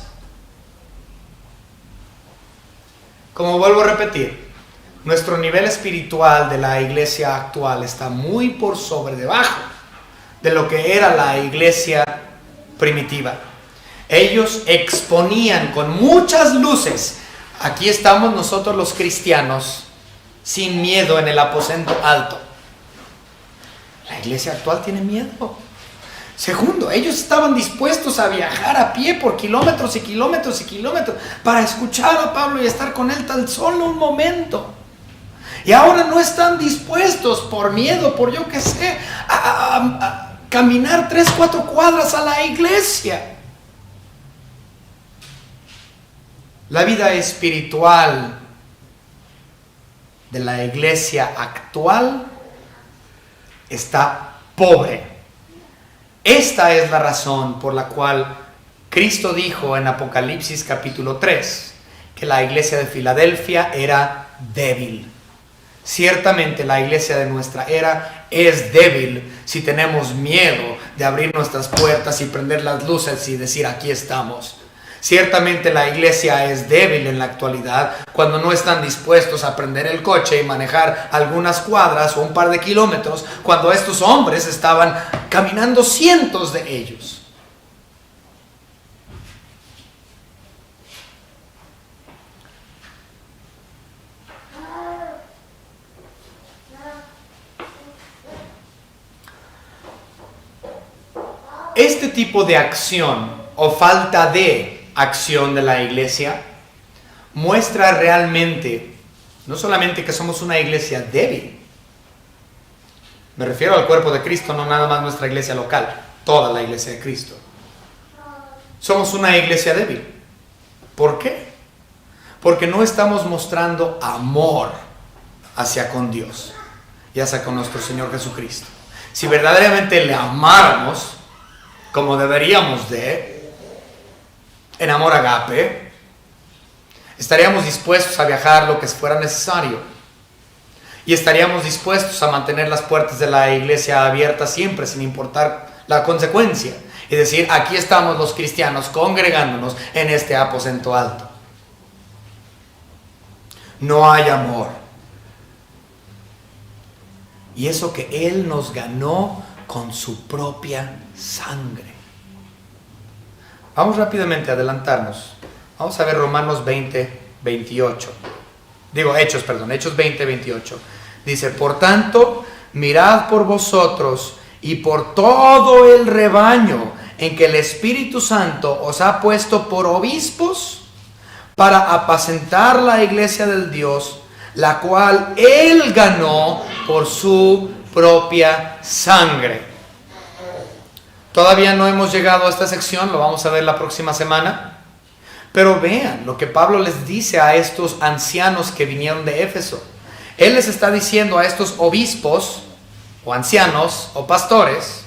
Como vuelvo a repetir, nuestro nivel espiritual de la iglesia actual está muy por sobre debajo de lo que era la iglesia primitiva. Ellos exponían con muchas luces, aquí estamos nosotros los cristianos sin miedo en el aposento alto. La iglesia actual tiene miedo. Segundo, ellos estaban dispuestos a viajar a pie por kilómetros y kilómetros y kilómetros para escuchar a Pablo y estar con él tan solo un momento. Y ahora no están dispuestos por miedo, por yo qué sé, a caminar 3, 4 cuadras a la iglesia. La vida espiritual de la iglesia actual está pobre. Esta es la razón por la cual Cristo dijo en Apocalipsis capítulo 3 que la iglesia de Filadelfia era débil. Ciertamente la iglesia de nuestra era es débil si tenemos miedo de abrir nuestras puertas y prender las luces y decir aquí estamos. Ciertamente la iglesia es débil en la actualidad cuando no están dispuestos a prender el coche y manejar algunas cuadras o un par de kilómetros, cuando estos hombres estaban caminando cientos de ellos. Este tipo de acción o falta de acción de la iglesia muestra realmente no solamente que somos una iglesia débil, me refiero al cuerpo de Cristo, no nada más nuestra iglesia local, toda la iglesia de Cristo. Somos una iglesia débil. ¿Por qué? Porque no estamos mostrando amor hacia con Dios y hacia con nuestro Señor Jesucristo. si verdaderamente le amáramos como deberíamos de, en amor agape, estaríamos dispuestos a viajar lo que fuera necesario y estaríamos dispuestos a mantener las puertas de la iglesia abiertas siempre, sin importar la consecuencia, y decir, aquí estamos los cristianos congregándonos en este aposento alto. No hay amor. Y eso que Él nos ganó con su propia sangre. Vamos rápidamente a adelantarnos. Vamos a ver Romanos 20, 28. Hechos 20, 28. Dice, por tanto, mirad por vosotros y por todo el rebaño en que el Espíritu Santo os ha puesto por obispos para apacentar la iglesia del Dios, la cual Él ganó por su propia sangre. Todavía no hemos llegado a esta sección, lo vamos a ver la próxima semana. Pero vean lo que Pablo les dice a estos ancianos que vinieron de Éfeso. Él les está diciendo a estos obispos, o ancianos, o pastores,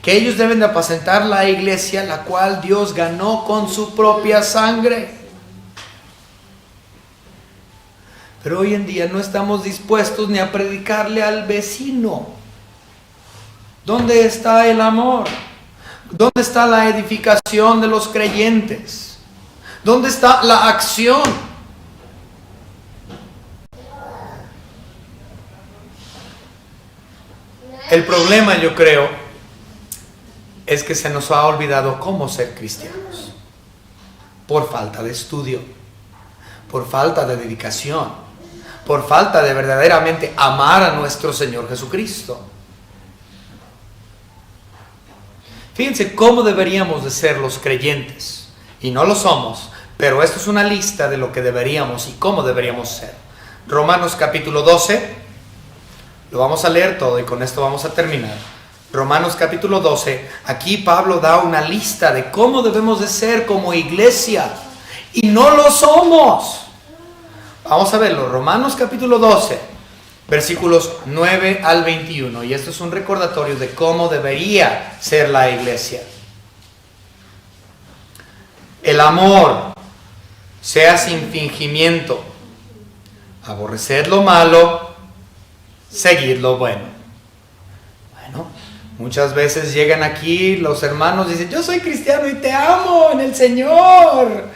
que ellos deben de apacentar la iglesia, la cual Dios ganó con su propia sangre. Pero hoy en día no estamos dispuestos ni a predicarle al vecino. ¿Dónde está el amor? ¿Dónde está la edificación de los creyentes? ¿Dónde está la acción? El problema, yo creo, es que se nos ha olvidado cómo ser cristianos. Por falta de estudio, por falta de dedicación, por falta de verdaderamente amar a nuestro Señor Jesucristo. Fíjense cómo deberíamos de ser los creyentes. Y no lo somos, pero esto es una lista de lo que deberíamos y cómo deberíamos ser. Romanos capítulo 12, lo vamos a leer todo y con esto vamos a terminar. Romanos capítulo 12, aquí Pablo da una lista de cómo debemos de ser como iglesia. Y no lo somos. Vamos a verlo, Romanos capítulo 12, versículos 9 al 21. Y esto es un recordatorio de cómo debería ser la iglesia. El amor sea sin fingimiento. Aborreced lo malo, seguid lo bueno. Bueno, muchas veces llegan aquí los hermanos y dicen, yo soy cristiano y te amo en el Señor.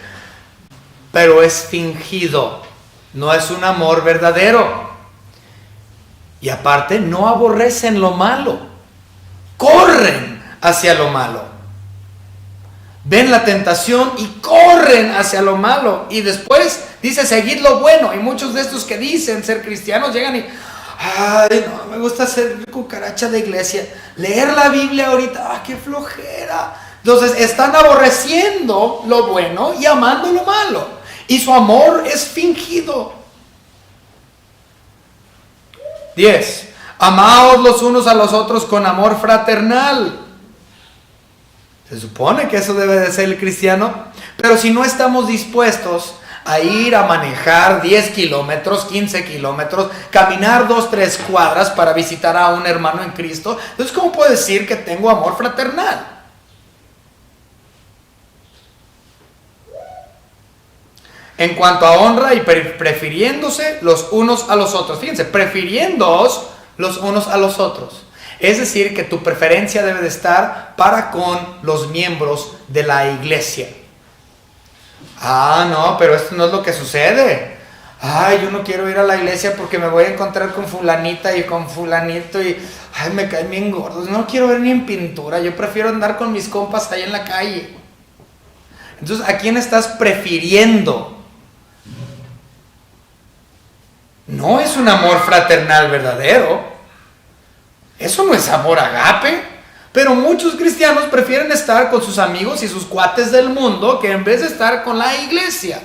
Pero es fingido. No es un amor verdadero. Y aparte no aborrecen lo malo. Corren hacia lo malo. Ven la tentación y corren hacia lo malo. Y después dice seguid lo bueno. Y muchos de estos que dicen ser cristianos llegan y ay, no, me gusta ser cucaracha de iglesia. Leer la Biblia ahorita, qué flojera. Entonces están aborreciendo lo bueno y amando lo malo. Y su amor es fingido. 10. Amaos los unos a los otros con amor fraternal. Se supone que eso debe de ser el cristiano. Pero si no estamos dispuestos a ir a manejar 10 kilómetros, 15 kilómetros, caminar 2-3 cuadras para visitar a un hermano en Cristo, entonces ¿cómo puedo decir que tengo amor fraternal? En cuanto a honra y prefiriéndose los unos a los otros. Fíjense, prefiriéndoos los unos a los otros. Es decir, que tu preferencia debe de estar para con los miembros de la iglesia. No, pero esto no es lo que sucede. Yo no quiero ir a la iglesia porque me voy a encontrar con fulanita y con fulanito y me caen bien gordos. No quiero ver ni en pintura. Yo prefiero andar con mis compas ahí en la calle. Entonces, ¿a quién estás prefiriendo? No es un amor fraternal verdadero. Eso no es amor agape. Pero muchos cristianos prefieren estar con sus amigos y sus cuates del mundo que en vez de estar con la iglesia.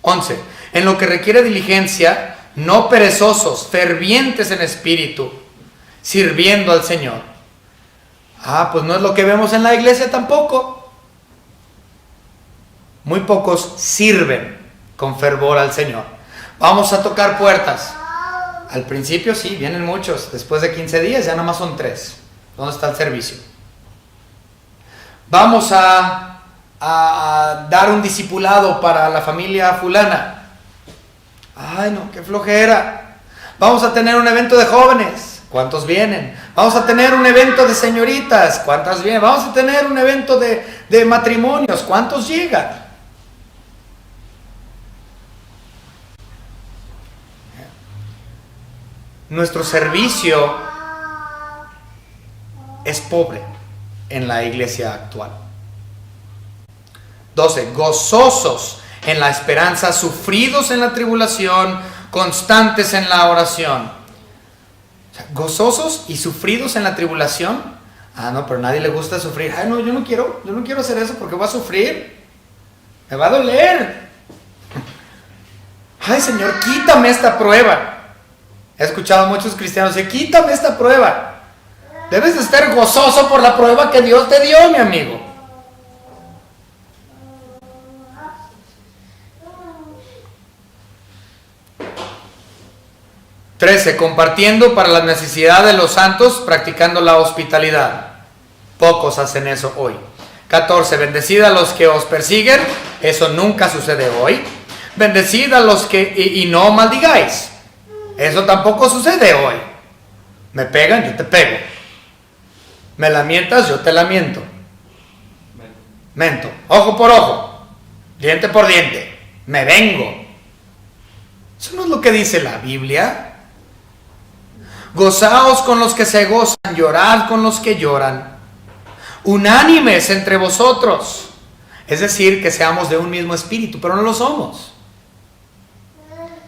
11. En lo que requiere diligencia, no perezosos, fervientes en espíritu, sirviendo al Señor. Pues no es lo que vemos en la iglesia tampoco. Muy pocos sirven con fervor al Señor. Vamos a tocar puertas. Al principio sí, vienen muchos. Después de 15 días ya nada más son 3. ¿Dónde está el servicio? Vamos a dar un discipulado para la familia fulana. Ay, no, qué flojera. Vamos a tener un evento de jóvenes. ¿Cuántos vienen? Vamos a tener un evento de señoritas. ¿Cuántas vienen? Vamos a tener un evento de matrimonios. ¿Cuántos llegan? Nuestro servicio es pobre en la iglesia actual. 12. Gozosos en la esperanza, sufridos en la tribulación, constantes en la oración. O sea, gozosos y sufridos en la tribulación. Ah, no, pero a nadie le gusta sufrir. Ay, no, yo no quiero hacer eso porque voy a sufrir. Me va a doler. Ay, Señor, quítame esta prueba. He escuchado a muchos cristianos decir, quítame esta prueba. Debes de estar gozoso por la prueba que Dios te dio, mi amigo. Trece, compartiendo para la necesidad de los santos, practicando la hospitalidad. Pocos hacen eso hoy. 14, bendecid a los que os persiguen. Eso nunca sucede hoy. Bendecid a los que y no maldigáis. Eso tampoco sucede hoy. Me pegan, yo te pego. Me lamentas, yo te lamento. Mento. Ojo por ojo. Diente por diente. Me vengo. Eso no es lo que dice la Biblia. Gozaos con los que se gozan, llorad con los que lloran. Unánimes entre vosotros. Es decir, que seamos de un mismo espíritu, pero no lo somos.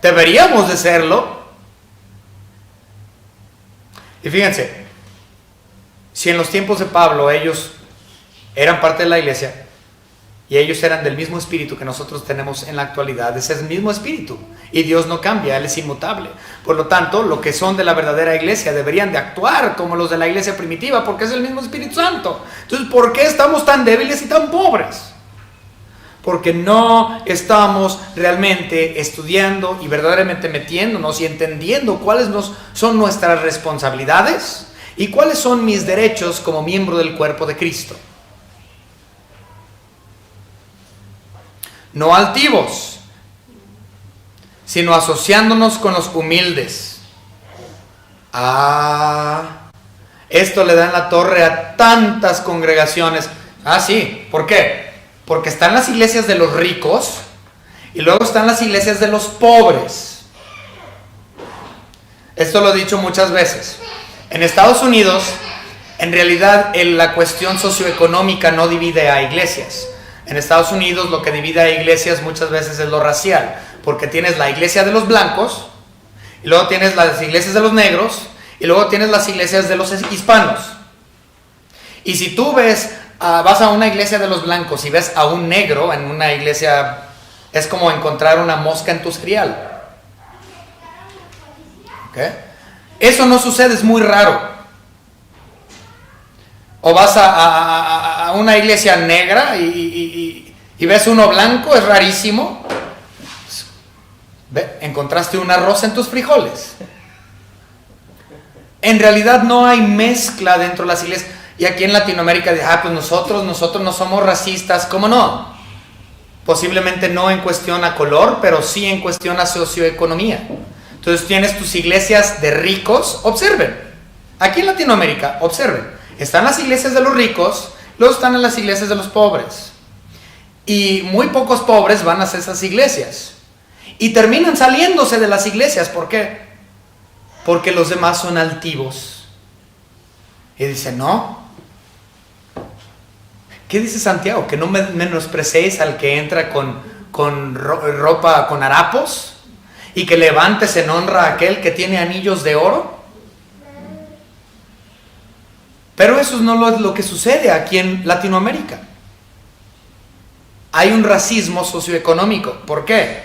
Deberíamos de serlo. Y fíjense, si en los tiempos de Pablo ellos eran parte de la iglesia y ellos eran del mismo espíritu que nosotros tenemos en la actualidad, ese es el mismo espíritu y Dios no cambia, Él es inmutable. Por lo tanto, los que son de la verdadera iglesia deberían de actuar como los de la iglesia primitiva porque es el mismo Espíritu Santo. Entonces, ¿por qué estamos tan débiles y tan pobres? Porque no estamos realmente estudiando y verdaderamente metiéndonos y entendiendo cuáles son nuestras responsabilidades y cuáles son mis derechos como miembro del cuerpo de Cristo. No altivos, sino asociándonos con los humildes. Esto le da en la torre a tantas congregaciones. Sí, ¿por qué? Porque están las iglesias de los ricos y luego están las iglesias de los pobres. Esto lo he dicho muchas veces. En Estados Unidos, en realidad, la cuestión socioeconómica no divide a iglesias. En Estados Unidos lo que divide a iglesias muchas veces es lo racial, porque tienes la iglesia de los blancos, y luego tienes las iglesias de los negros, y luego tienes las iglesias de los hispanos. Y si tú vas a una iglesia de los blancos y ves a un negro en una iglesia, es como encontrar una mosca en tu cereal. ¿Okay? Eso no sucede, es muy raro. O vas a una iglesia negra y ves uno blanco, es rarísimo. Encontraste una rosa en tus frijoles. En realidad no hay mezcla dentro de las iglesias. Y aquí en Latinoamérica, pues nosotros no somos racistas. ¿Cómo no? Posiblemente no en cuestión a color, pero sí en cuestión a socioeconomía. Entonces tienes tus iglesias de ricos. Observen. Aquí en Latinoamérica, observen. Están las iglesias de los ricos, luego están las iglesias de los pobres. Y muy pocos pobres van a esas iglesias. Y terminan saliéndose de las iglesias. ¿Por qué? Porque los demás son altivos. Y dicen, no. ¿Qué dice Santiago? Que no menosprecéis al que entra con ropa, con harapos, y que levantes en honra a aquel que tiene anillos de oro. Pero eso no es lo que sucede aquí en Latinoamérica. Hay un racismo socioeconómico. ¿Por qué?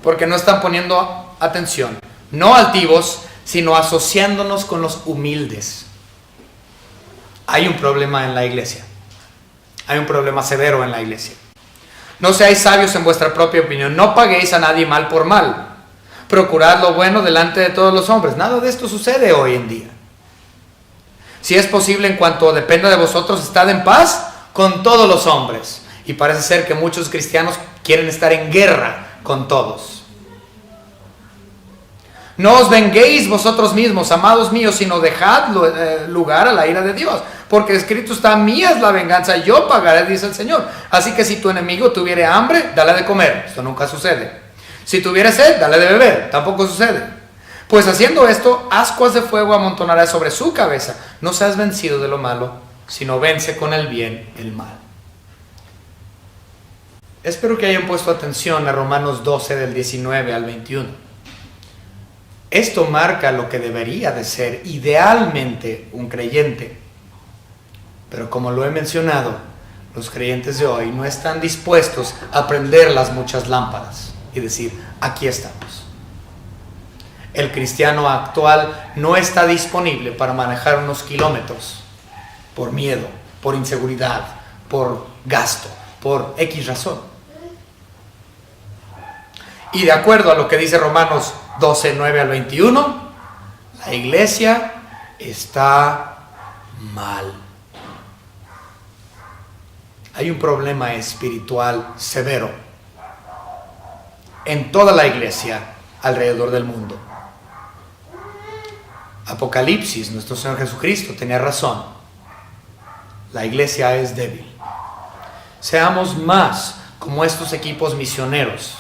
Porque no están poniendo atención. No altivos, sino asociándonos con los humildes. Hay un problema en la iglesia. Hay un problema severo en la iglesia. No seáis sabios en vuestra propia opinión. No paguéis a nadie mal por mal. Procurad lo bueno delante de todos los hombres. Nada de esto sucede hoy en día. Si es posible, en cuanto dependa de vosotros, estad en paz con todos los hombres. Y parece ser que muchos cristianos quieren estar en guerra con todos. No os venguéis vosotros mismos, amados míos, sino dejad lugar a la ira de Dios. Porque escrito está: mía es la venganza, yo pagaré, dice el Señor. Así que si tu enemigo tuviere hambre, dale de comer. Esto nunca sucede. Si tuviere sed, dale de beber. Tampoco sucede. Pues haciendo esto, ascuas de fuego amontonará sobre su cabeza. No seas vencido de lo malo, sino vence con el bien el mal. Espero que hayan puesto atención a Romanos 12 del 19 al 21. Esto marca lo que debería de ser idealmente un creyente. Pero como lo he mencionado, los creyentes de hoy no están dispuestos a prender las muchas lámparas y decir: aquí estamos. El cristiano actual no está disponible para manejar unos kilómetros por miedo, por inseguridad, por gasto, por X razón. Y de acuerdo a lo que dice Romanos 12, 9 al 21, la iglesia está mal. Hay un problema espiritual severo en toda la iglesia alrededor del mundo. Apocalipsis, nuestro Señor Jesucristo tenía razón. La iglesia es débil. Seamos más como estos equipos misioneros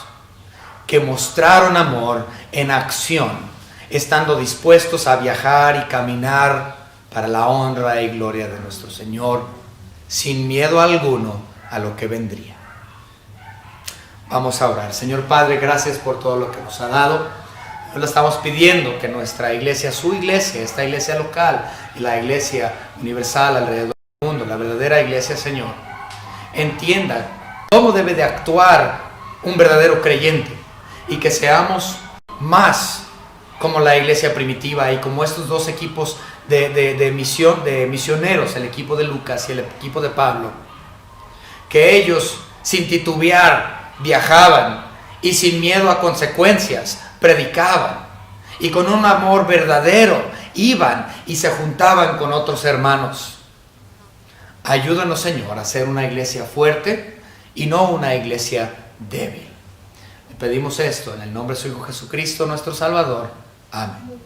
que mostraron amor en acción, estando dispuestos a viajar y caminar para la honra y gloria de nuestro Señor, sin miedo alguno a lo que vendría. Vamos a orar. Señor Padre, gracias por todo lo que nos ha dado. Nos estamos pidiendo que nuestra iglesia, su iglesia, esta iglesia local y la iglesia universal alrededor del mundo, la verdadera iglesia, Señor, entienda cómo debe de actuar un verdadero creyente, y que seamos más como la iglesia primitiva y como estos dos equipos de misioneros, el equipo de Lucas y el equipo de Pablo, que ellos sin titubear viajaban y sin miedo a consecuencias predicaban, y con un amor verdadero iban y se juntaban con otros hermanos. Ayúdanos, Señor, a ser una iglesia fuerte y no una iglesia débil. Pedimos esto en el nombre de su Hijo Jesucristo, nuestro Salvador. Amén.